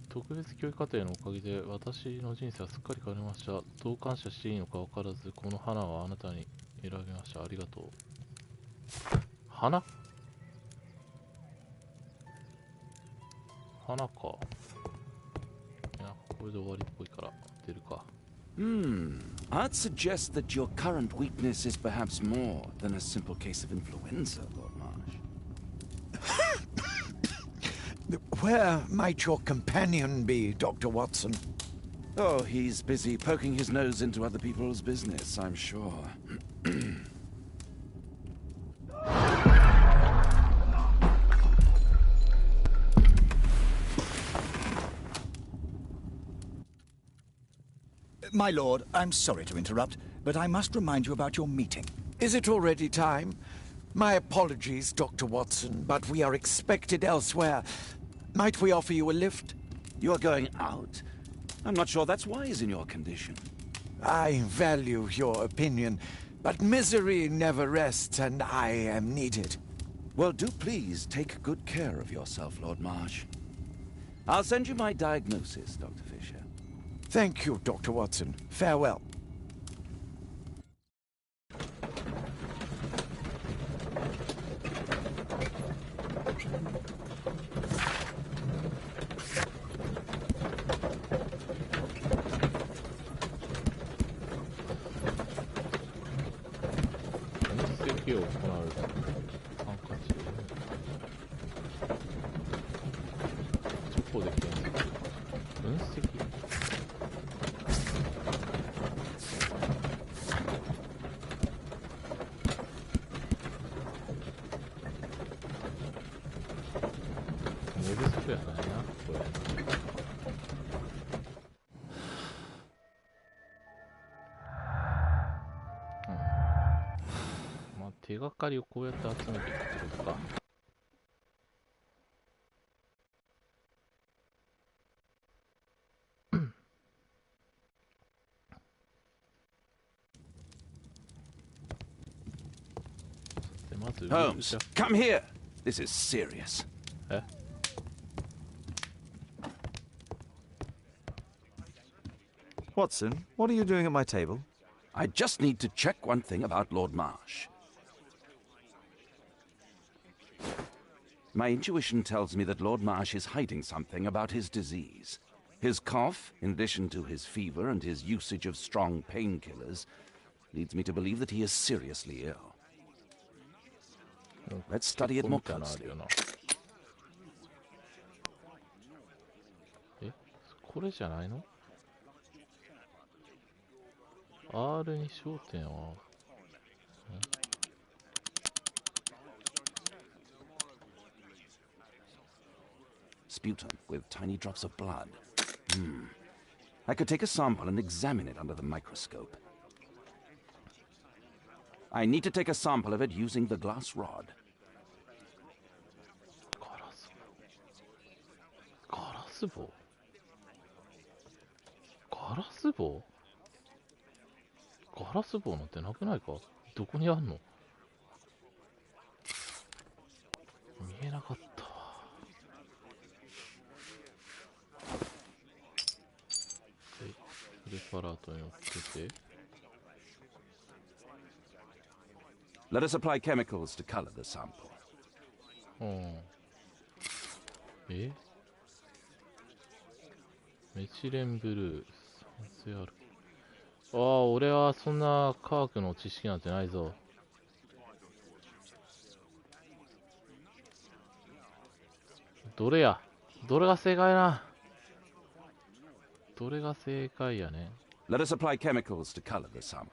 特別教育課程のおかげで私の人生はすっかり変わりました。どう感謝していいのか分からず、この花はあなたに選びました。ありがとう。花か。いや、これで終わりっぽいから出るか。I'd suggest that your current weakness is perhaps more than a simple case of influenza, Lord Marsh. Where might your companion be, Dr. Watson? Oh, he's busy poking his nose into other people's business, I'm sure. My lord, I'm sorry to interrupt, but I must remind you about your meeting. Is it already time? My apologies, Dr. Watson, but we are expected elsewhere. Might we offer you a lift? You're going out? I'm not sure that's wise in your condition. I value your opinion, but misery never rests, and I am needed. Well, do please take good care of yourself, Lord Marsh. I'll send you my diagnosis, Dr. Fisher. Thank you, Dr. Watson. Farewell.まあ、手がかりをこうやって集めていくってことか。Holmes, come here. This is serious. Watson, what are you doing at my table? I just need to check one thing about Lord Marsh. My intuition tells me that Lord Marsh is hiding something about his disease. His cough, in addition to his fever and his usage of strong painkillers, leads me to believe that he is seriously ill. Let's study it more closely. これじゃないの？ R に焦点はSputum with tiny drops of blood. I could take a sample and examine it under the microscope. I need to take a sample of it using the glass rod. ガラス棒ガラス棒ガラス棒なんてなくないか？どこにあんの？見えなかったわ。はい、プレパラートに乗っけて。Let us apply chemicals to color the sample. え？メチレンブルー、酸性ある。ああ、俺はそんな科学の知識なんてないぞ。どれや？どれが正解な？どれが正解やね。Let us apply chemicals to color the sample.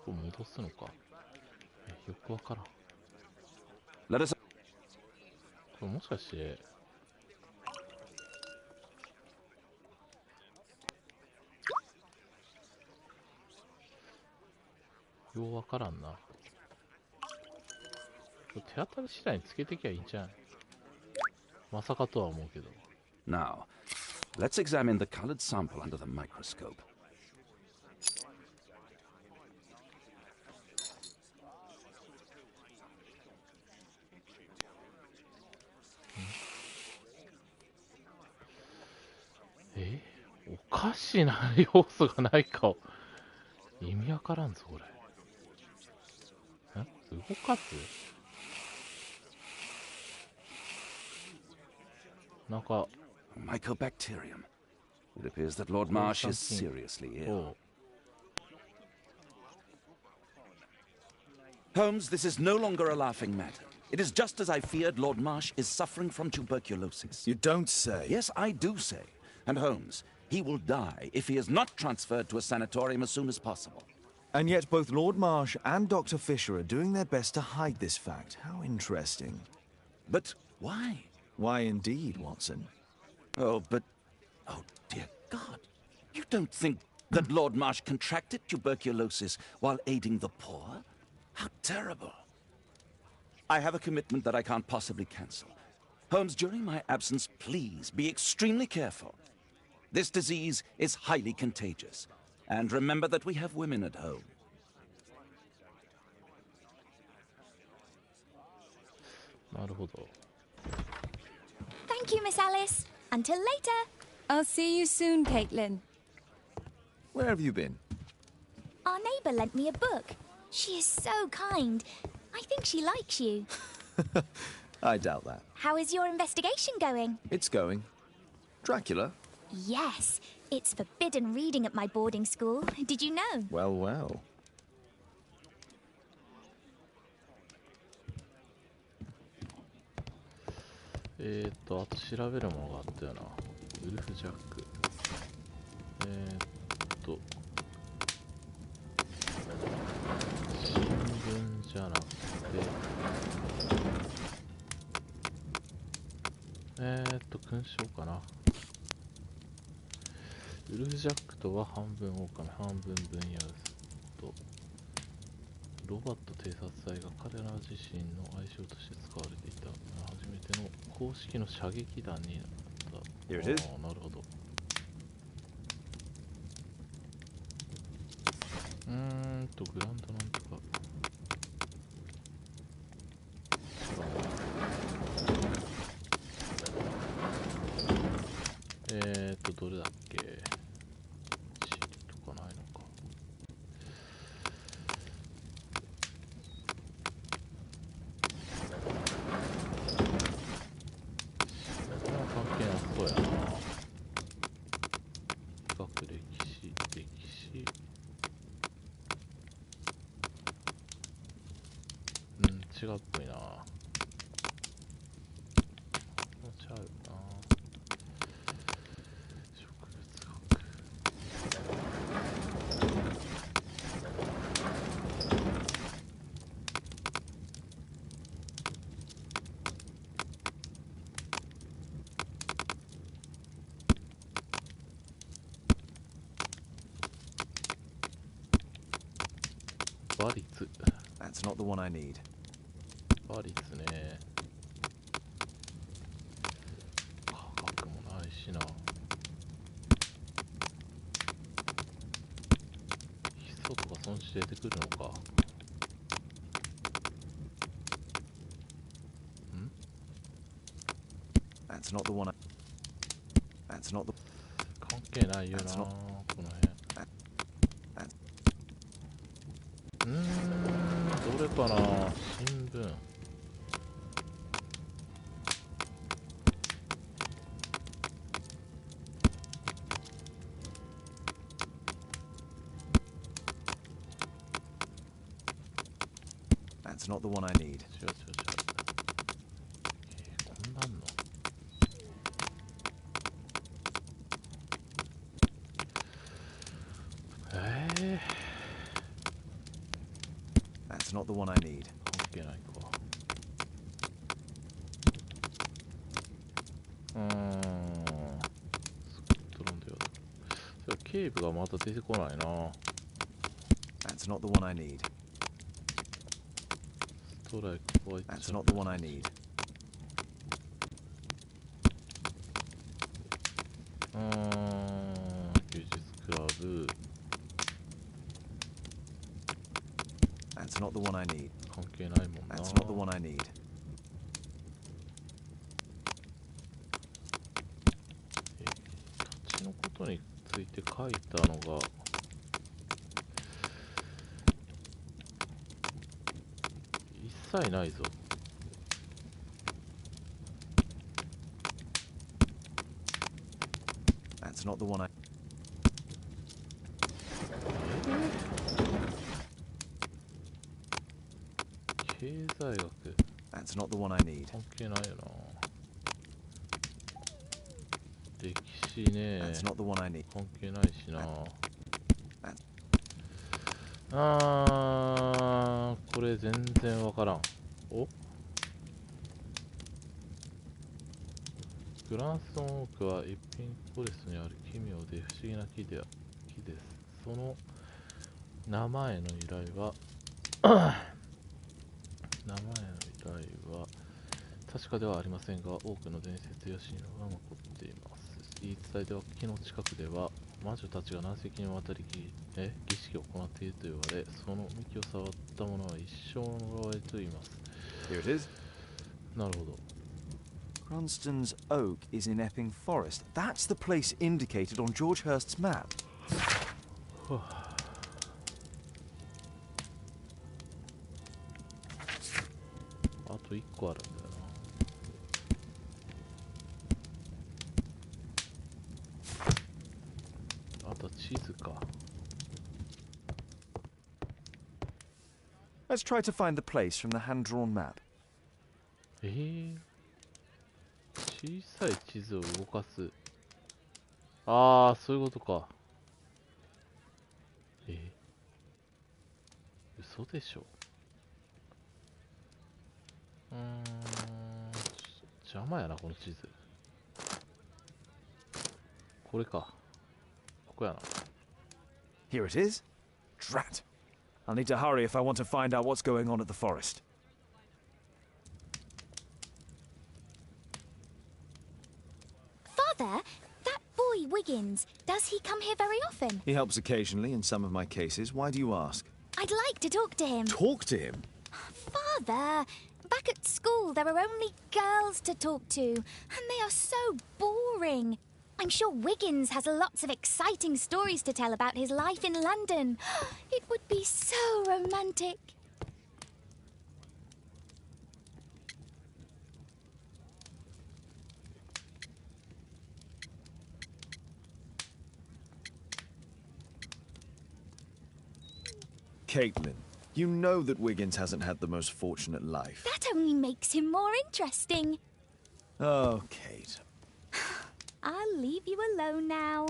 これ戻すのか。よくわからん。Let us... これもしかしてようわからんな。手当たり次第につけてきゃいいんじゃん。まさかとは思うけど。Now, let's examine the colored sample under the microscope. Eh? おかしな要素がないか。意味わからんぞ、これ。動かす？なんか Mycobacterium. It appears that Lord Marsh is seriously ill. Holmes, this is no longer a laughing matter. It is just as I feared. Lord Marsh is suffering from tuberculosis. You don't say. Yes, I do say. And Holmes, he will die if he is not transferred to a sanatorium as soon as possible. And yet both Lord Marsh and Dr. Fisher are doing their best to hide this fact. How interesting. But why? Why indeed, Watson? Oh, but... Oh, dear God. You don't think that Lord Marsh contracted tuberculosis while aiding the poor? How terrible. I have a commitment that I can't possibly cancel. Holmes, during my absence, please be extremely careful. This disease is highly contagious. And remember that we have women at home. Thank you, Miss Alice. Until later. I'll see you soon, Caitlin. Where have you been? Our neighbour lent me a book. She is so kind. I think she likes you. I doubt that. How is your investigation going? It's going. Dracula? Yes. It's forbidden reading at my boarding school. Did you know? Well, well. あと調べるものがあったよな。ウルフジャック。新聞じゃなくて、勲章かな。ウルフジャックとは半分狼、半分分野と、ロバット偵察隊が彼ら自身の愛称として使われていた初めての公式の射撃弾になった。Here it is. なるほど。グランドなんとか。どれだっけ？地理とかないのか。これは関係なさそうやな。学歴史、歴史。違うっぽいな。ちゃう。That's not the one I need. バリですね。価格もないしな。ヒ素とか損失出てくるのか。That's not the one I... That's not the... 関係ないよな、この辺。どれかな、新聞。That's not the one I need. 違う違う違う。こんなんの。That's not the one I need. 関係ないか。スコットランドヤード。ケーブがまた出てこないな。That's not the one I need. ストライク、ホワイト。That's not the one I need. 休日クラブ。That's not the one I need. 関係ないもんな。That's not the one I need. 土地のことについて書いたのが一切ないぞ。That's not the one I... 経済学。 That's not the one I need. 関係ないよな。歴史ね。 That's not the one I need. 関係ないしな。これ全然わからん。お、グランソンオークは一品フォレストにある奇妙で不思議な木です。その名前の由来は名前の由来は確かではありませんが、多くの伝説や神話が残っています。言い伝えでは木の近くでは魔女たちが何世紀にわたり儀式を行っていると言われ、その幹を触った者は一生の呪われと言います。 Here it is. なるほど。 Cranston's Oak is in Epping Forest. That's the place indicated on George Hurst's map. あと1個あるんだよな。あと地図か。 Let's try to find the place from the hand-drawn map. 小さい地図を動かす。ああ、そういうことか。嘘でしょ。邪魔やなこの地図。これか。ここやな。 Here it is. Drat. I'll need to hurry if I want to find out what's going on at the forest. Father, that boy Wiggins, does he come here very often? He helps occasionally in some of my cases. Why do you ask? I'd like to talk to him. Talk to him? Father, back at school there are only girls to talk to, and they are so boring. I'm sure Wiggins has lots of exciting stories to tell about his life in London. It would be so romantic. Caitlin, you know that Wiggins hasn't had the most fortunate life. That only makes him more interesting. Oh, Kate. I'll leave you alone now.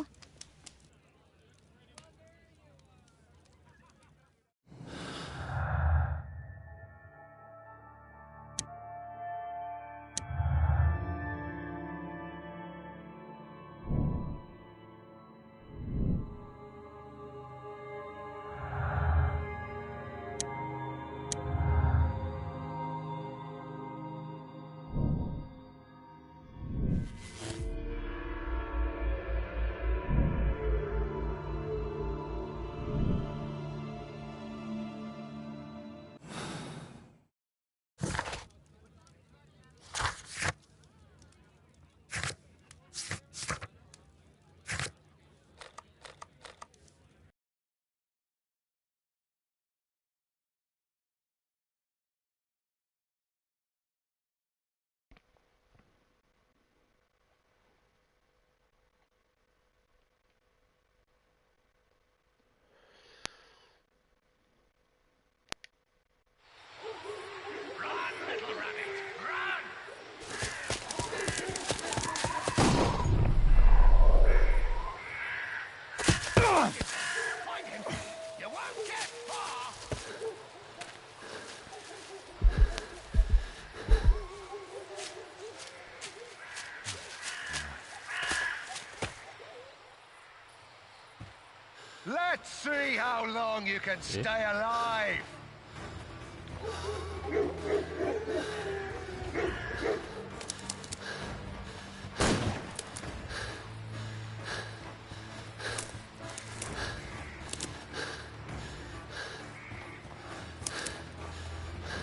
Let's see how long you can stay alive.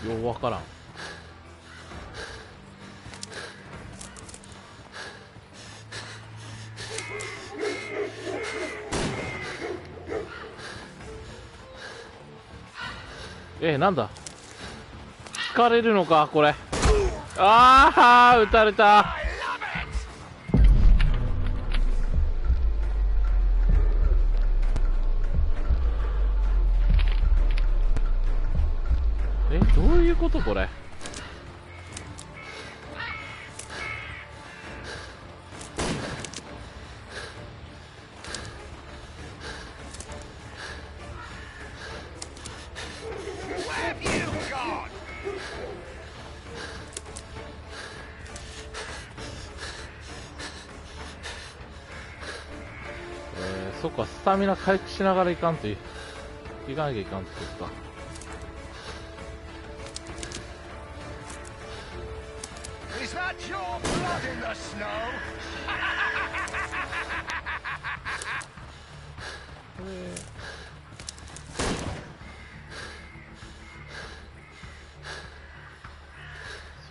ようわからん。なんだ、疲れるのかこれ。ああ、撃たれた。どういうことこれ。そっか、スタミナ回復しながらいかんといかなきゃいかんってことか。Is that your blood in the snow?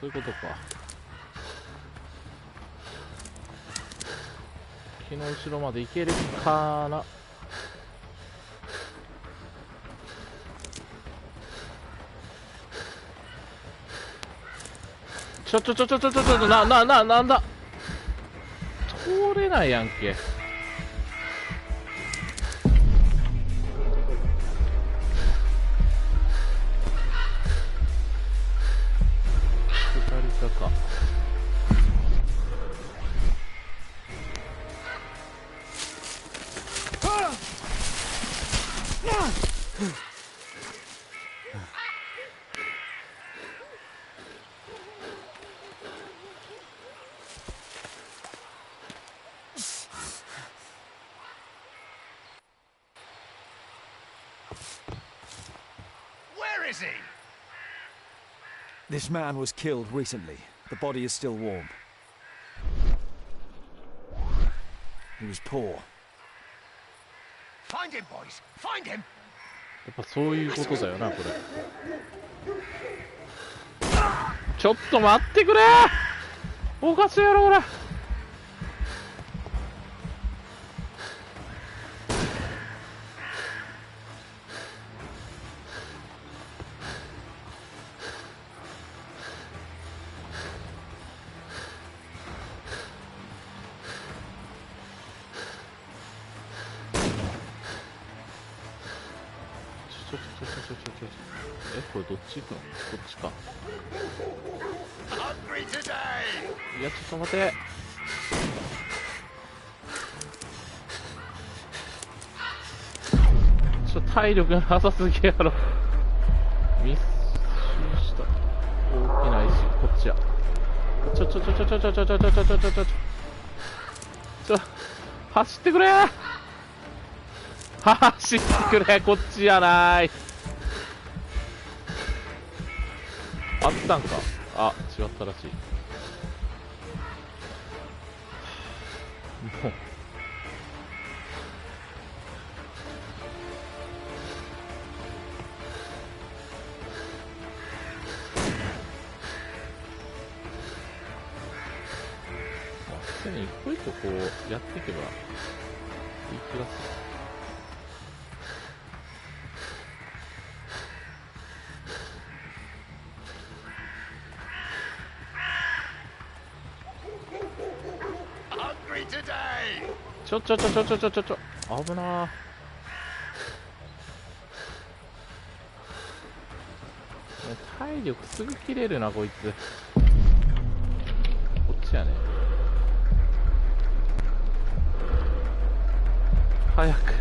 そういうことか。木の後ろまで行けるかな。なんだ、通れないやんけ。下り坂。Where is he? This man was killed recently. The body is still warm. He was poor. Find him, boys. Find him. やっぱそういうことだよな、これ。ちょっと待ってくれ。おかしいやろこれ。これどっち行くの？こっちか。いや、ちょっと待て。体力がなさすぎやろ。密集した大きな石、こっちや。走ってくれ。走ってくれ、こっちやない。あったんか。あ、違ったらしい。もう常に一個一個こうやっていけばいい気がする。危なー。体力すぐ切れるなこいつ。こっちやね。早く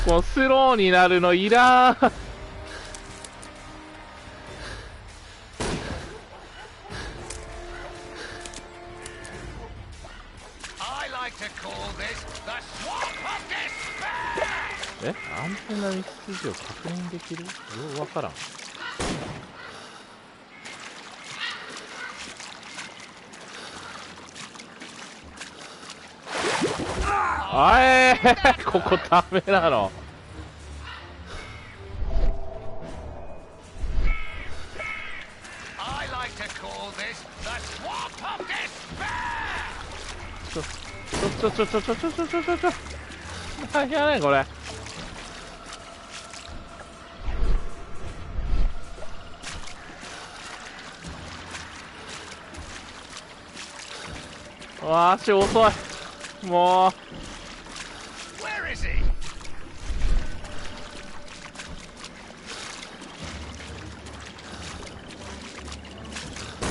このスローになるのいらん。え、安全な道筋を確認できる？ようわからん。あここダメなの。何やねんこれ。わあ足遅い。もう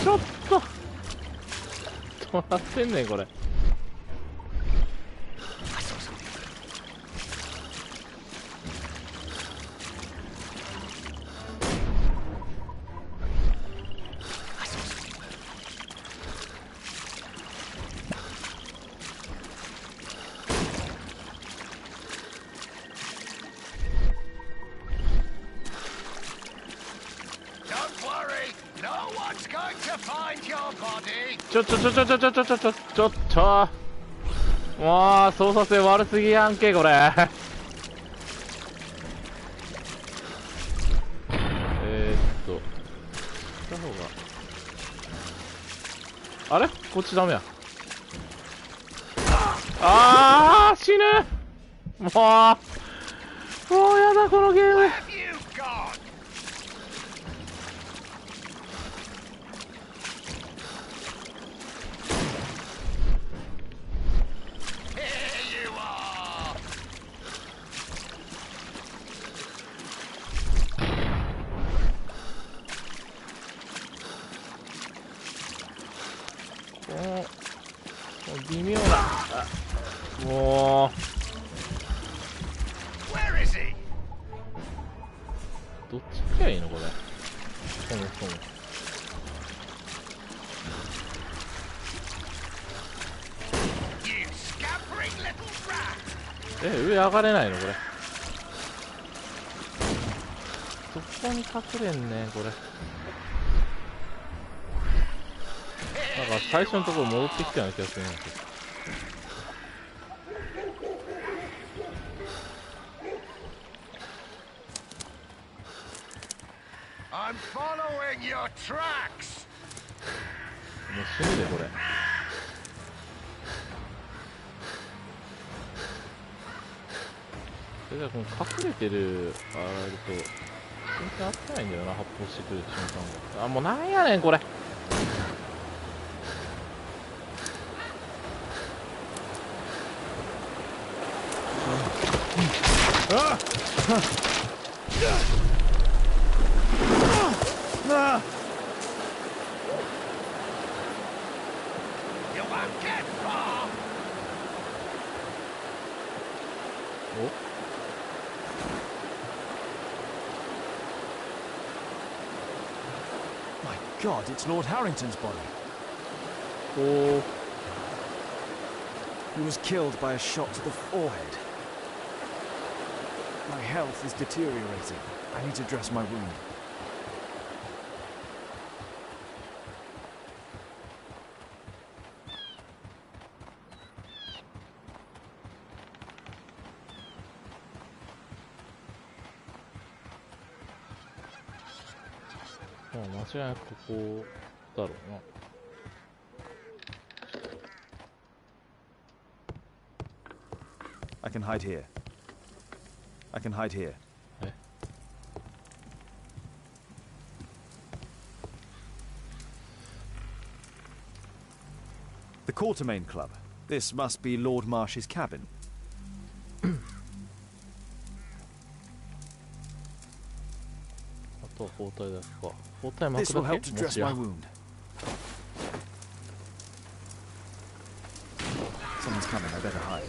ちょっとどうなってんねんこれ。ちょっともう操作性悪すぎやんけこれした方があれこっちダメや。あー死ぬ。もうやだこのゲーム。微妙な。もうどっち行きゃいいのこれ。そもそも上上がれないのこれ。どこに隠れんねんこれ。なんか最初のところ戻ってきたような気がするんだけど。もう死ぬでこれ。それではこの隠れてるあられると全然合ってないんだよな、発砲してくる瞬間が。あ、もうなんやねんこれ。God, it's Lord Harrington's body. Oh. He was killed by a shot to the forehead. My health is deteriorating. I need to dress my wound. Oh, 間違いなくここだろうな。I can hide here. I can hide here. The Quartermain Club. This must be Lord Marsh's cabin. This will help to dress my wound. Someone's coming, I better hide.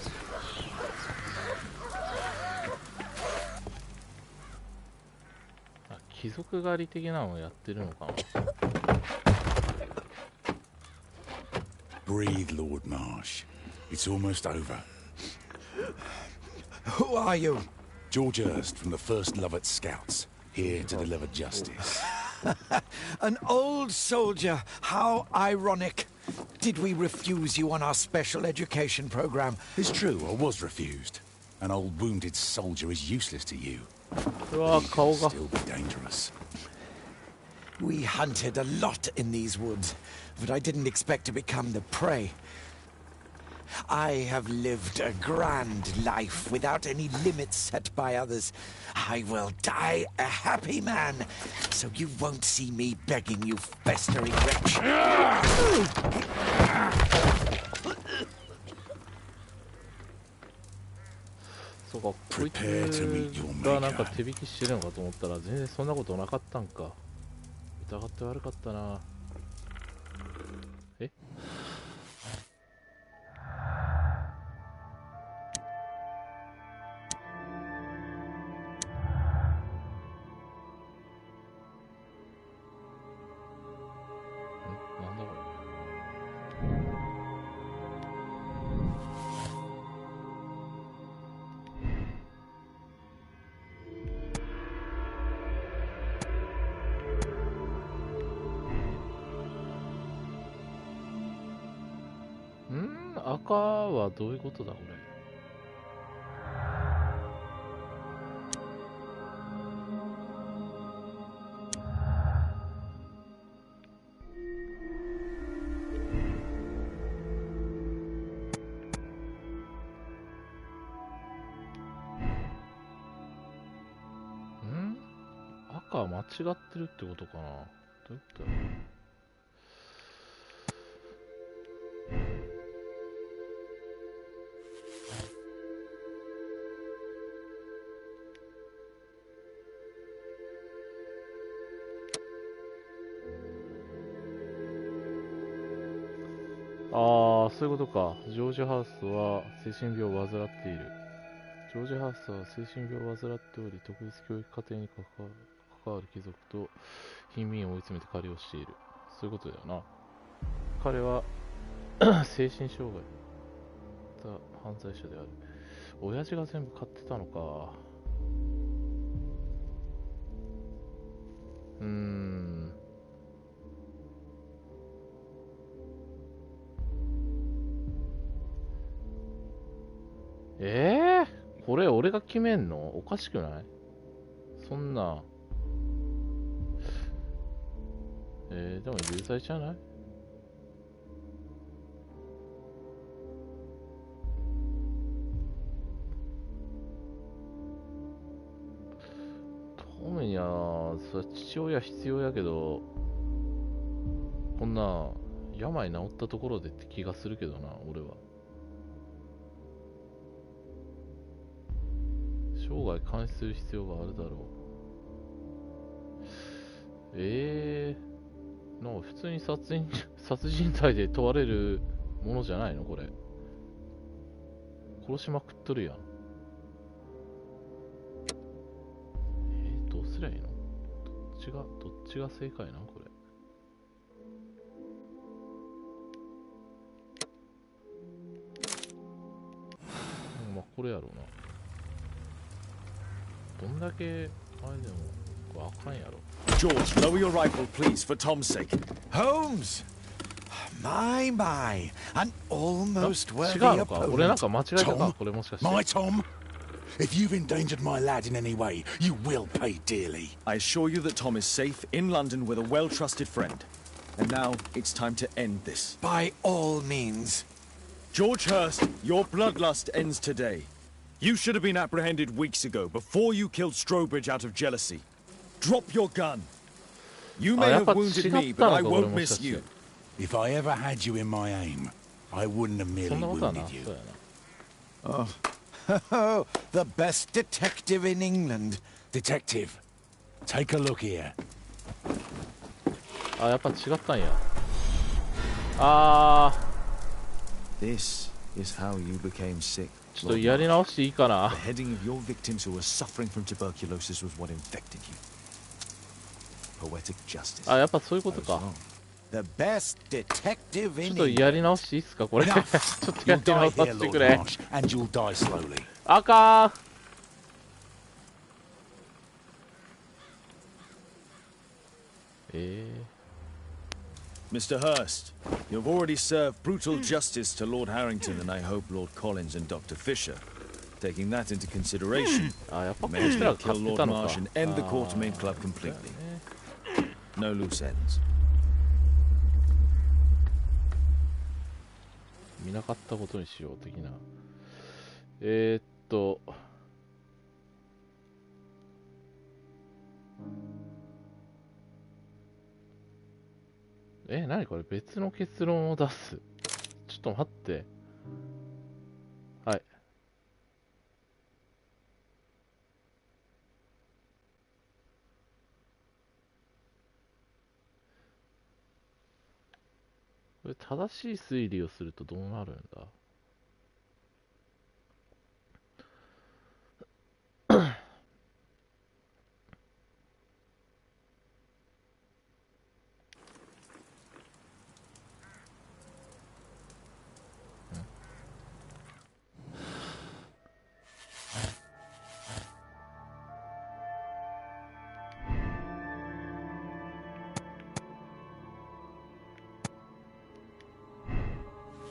Ah, 貴族狩り的なのをやってるのかな。Breathe, Lord Marsh. It's almost over. Who are you? George Hurst from the 1st Lovett Scouts, here to deliver justice. An old soldier. How ironic. Did we refuse you on our special education program? It's true, I was refused. An old wounded soldier is useless to you. Oh, He can still be dangerous. We hunted a lot in these woods, but I didn't expect to become the prey. I have lived a grand life without any limits set by others. I will die a happy man, so you won't see me begging you festering wretch.そうか、こいつがなんか手引きしてるのかと思ったら全然そんなことなかったんか。疑って悪かったな。え？なんだこれ。赤はどういうことだこれ。赤間違ってるってことかな。どういうことだ。ああ、そういうことか。ジョージ・ハーストは精神病を患っている。ジョージ・ハーストは精神病を患っており、特別教育課程に関わる貴族と貧民を追い詰めて狩りをしている。そういうことだよな。彼は精神障害だった犯罪者である。親父が全部買ってたのか。これ俺が決めんの？おかしくない？そんな。でも有罪じゃない？トムにはそれ父親必要やけど、こんな病治ったところでって気がするけどな、俺は。生涯監視する必要があるだろう。なんか普通に殺人罪で問われるものじゃないのこれ。殺しまくっとるやん。どうすりゃいいの？どっちが正解なんこれ。まあこれやろうな。どんだけあれでもこれあかんやろ。 George, lower your rifle, please, for Tom's sake. Holmes! My, an almost worthy 違うのか？俺なん opponent. か間違えたか？これもしかして。 My Tom? If you've endangered my lad in any way, you will pay dearly. I assure you that Tom is safe in London with a well-trusted friend. And now it's time to end this. By all means. George Hurst, your bloodlust ends today. You should have been apprehended weeks ago, before you killed Strobridge out of jealousy. Drop your gun. You may have wounded me, but I won't miss you. If I ever had you in my aim, I wouldn't have merely wounded you. Oh, the best detective in England. Detective, take a look here. あ、やっぱ違ったんや。This is how you became sick. ちょっとやり直していいかな。 The heading of your victims who were suffering from tuberculosis was what infected you. Poetic justice. あ、やっぱそういうことか。The best detective ちょ in っとやり直していいっすかこれ。ちょっとやり直させてくれ。 and you'll die slowly. あかん。Mr. Hurst, you've already served brutal justice to Lord Harrington and I hope Lord Collins and Dr. Fisher. Taking that into consideration, may you kill Lord Marsh and end the Quartermain Club completely. No loose ends. 見なかったことにしよう的な。何これ別の結論を出す。ちょっと待って。はい。これ正しい推理をするとどうなるんだ。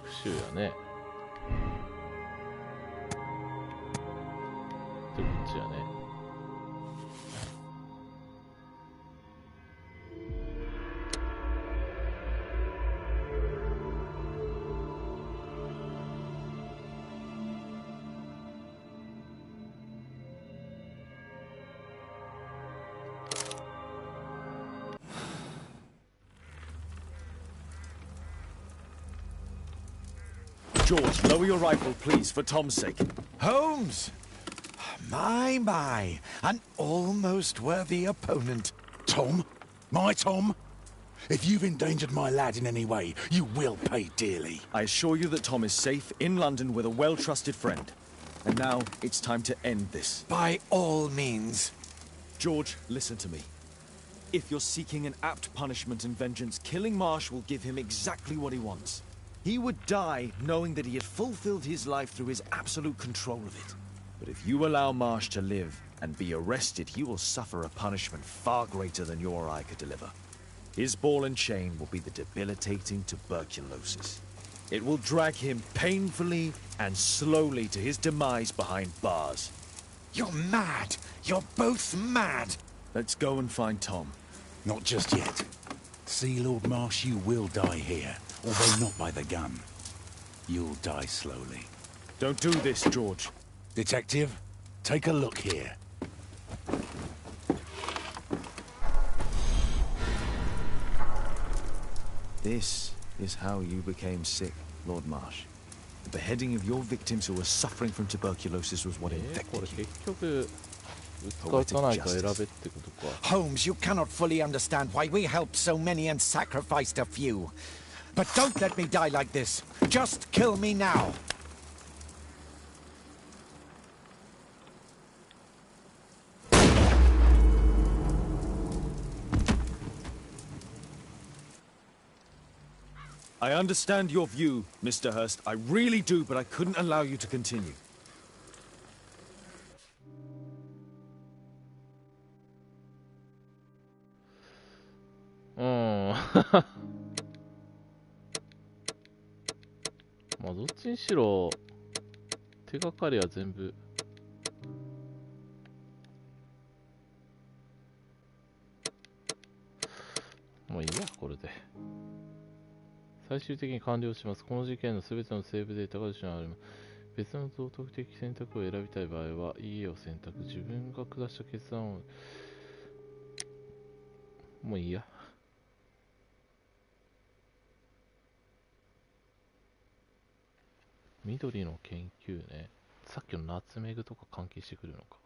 復讐やね。で、こっちやね。George, lower your rifle, please, for Tom's sake. Holmes! My, an almost worthy opponent. Tom? My Tom? If you've endangered my lad in any way, you will pay dearly. I assure you that Tom is safe in London with a well-trusted friend. And now, it's time to end this. By all means. George, listen to me. If you're seeking an apt punishment and vengeance, killing Marsh will give him exactly what he wants. He would die knowing that he had fulfilled his life through his absolute control of it. But if you allow Marsh to live and be arrested, he will suffer a punishment far greater than you or I could deliver. His ball and chain will be the debilitating tuberculosis. It will drag him painfully and slowly to his demise behind bars. You're mad! You're both mad! Let's go and find Tom. Not just yet. See, Lord Marsh, you will die here. Although not by the gun. You'll die slowly. Don't do this, George. Detective, take a look here. This is how you became sick, Lord Marsh. The beheading of your victims who were suffering from tuberculosis was what infected you. Holmes, you cannot fully understand why we helped so many and sacrificed a few. But don't let me die like this. Just kill me now. I understand your view, Mr. Hurst. I really do, but I couldn't allow you to continue. Hmm. まあどっちにしろ手がかりは全部もういいやこれで最終的に完了します。この事件のすべてのセーブデータが失われます。別の道徳的選択を選びたい場合は EA を選択。自分が下した決断をもういいや。緑の研究ね。さっきのナツメグとか関係してくるのか。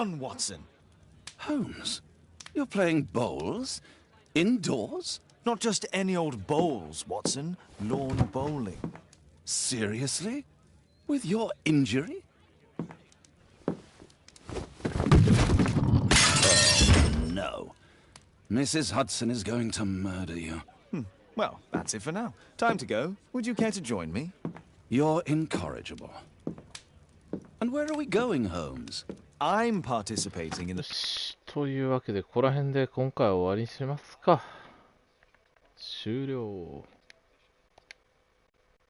fun, Watson. Holmes, you're playing bowls? Indoors? Not just any old bowls, Watson. Lawn bowling. Seriously? With your injury? Oh, no. Mrs. Hudson is going to murder you. Well, that's it for now. Time to go. Would you care to join me? You're incorrigible. And where are we going, Holmes? I'm participating in the... というわけで、ここら辺で今回は終わりにしますか。終了。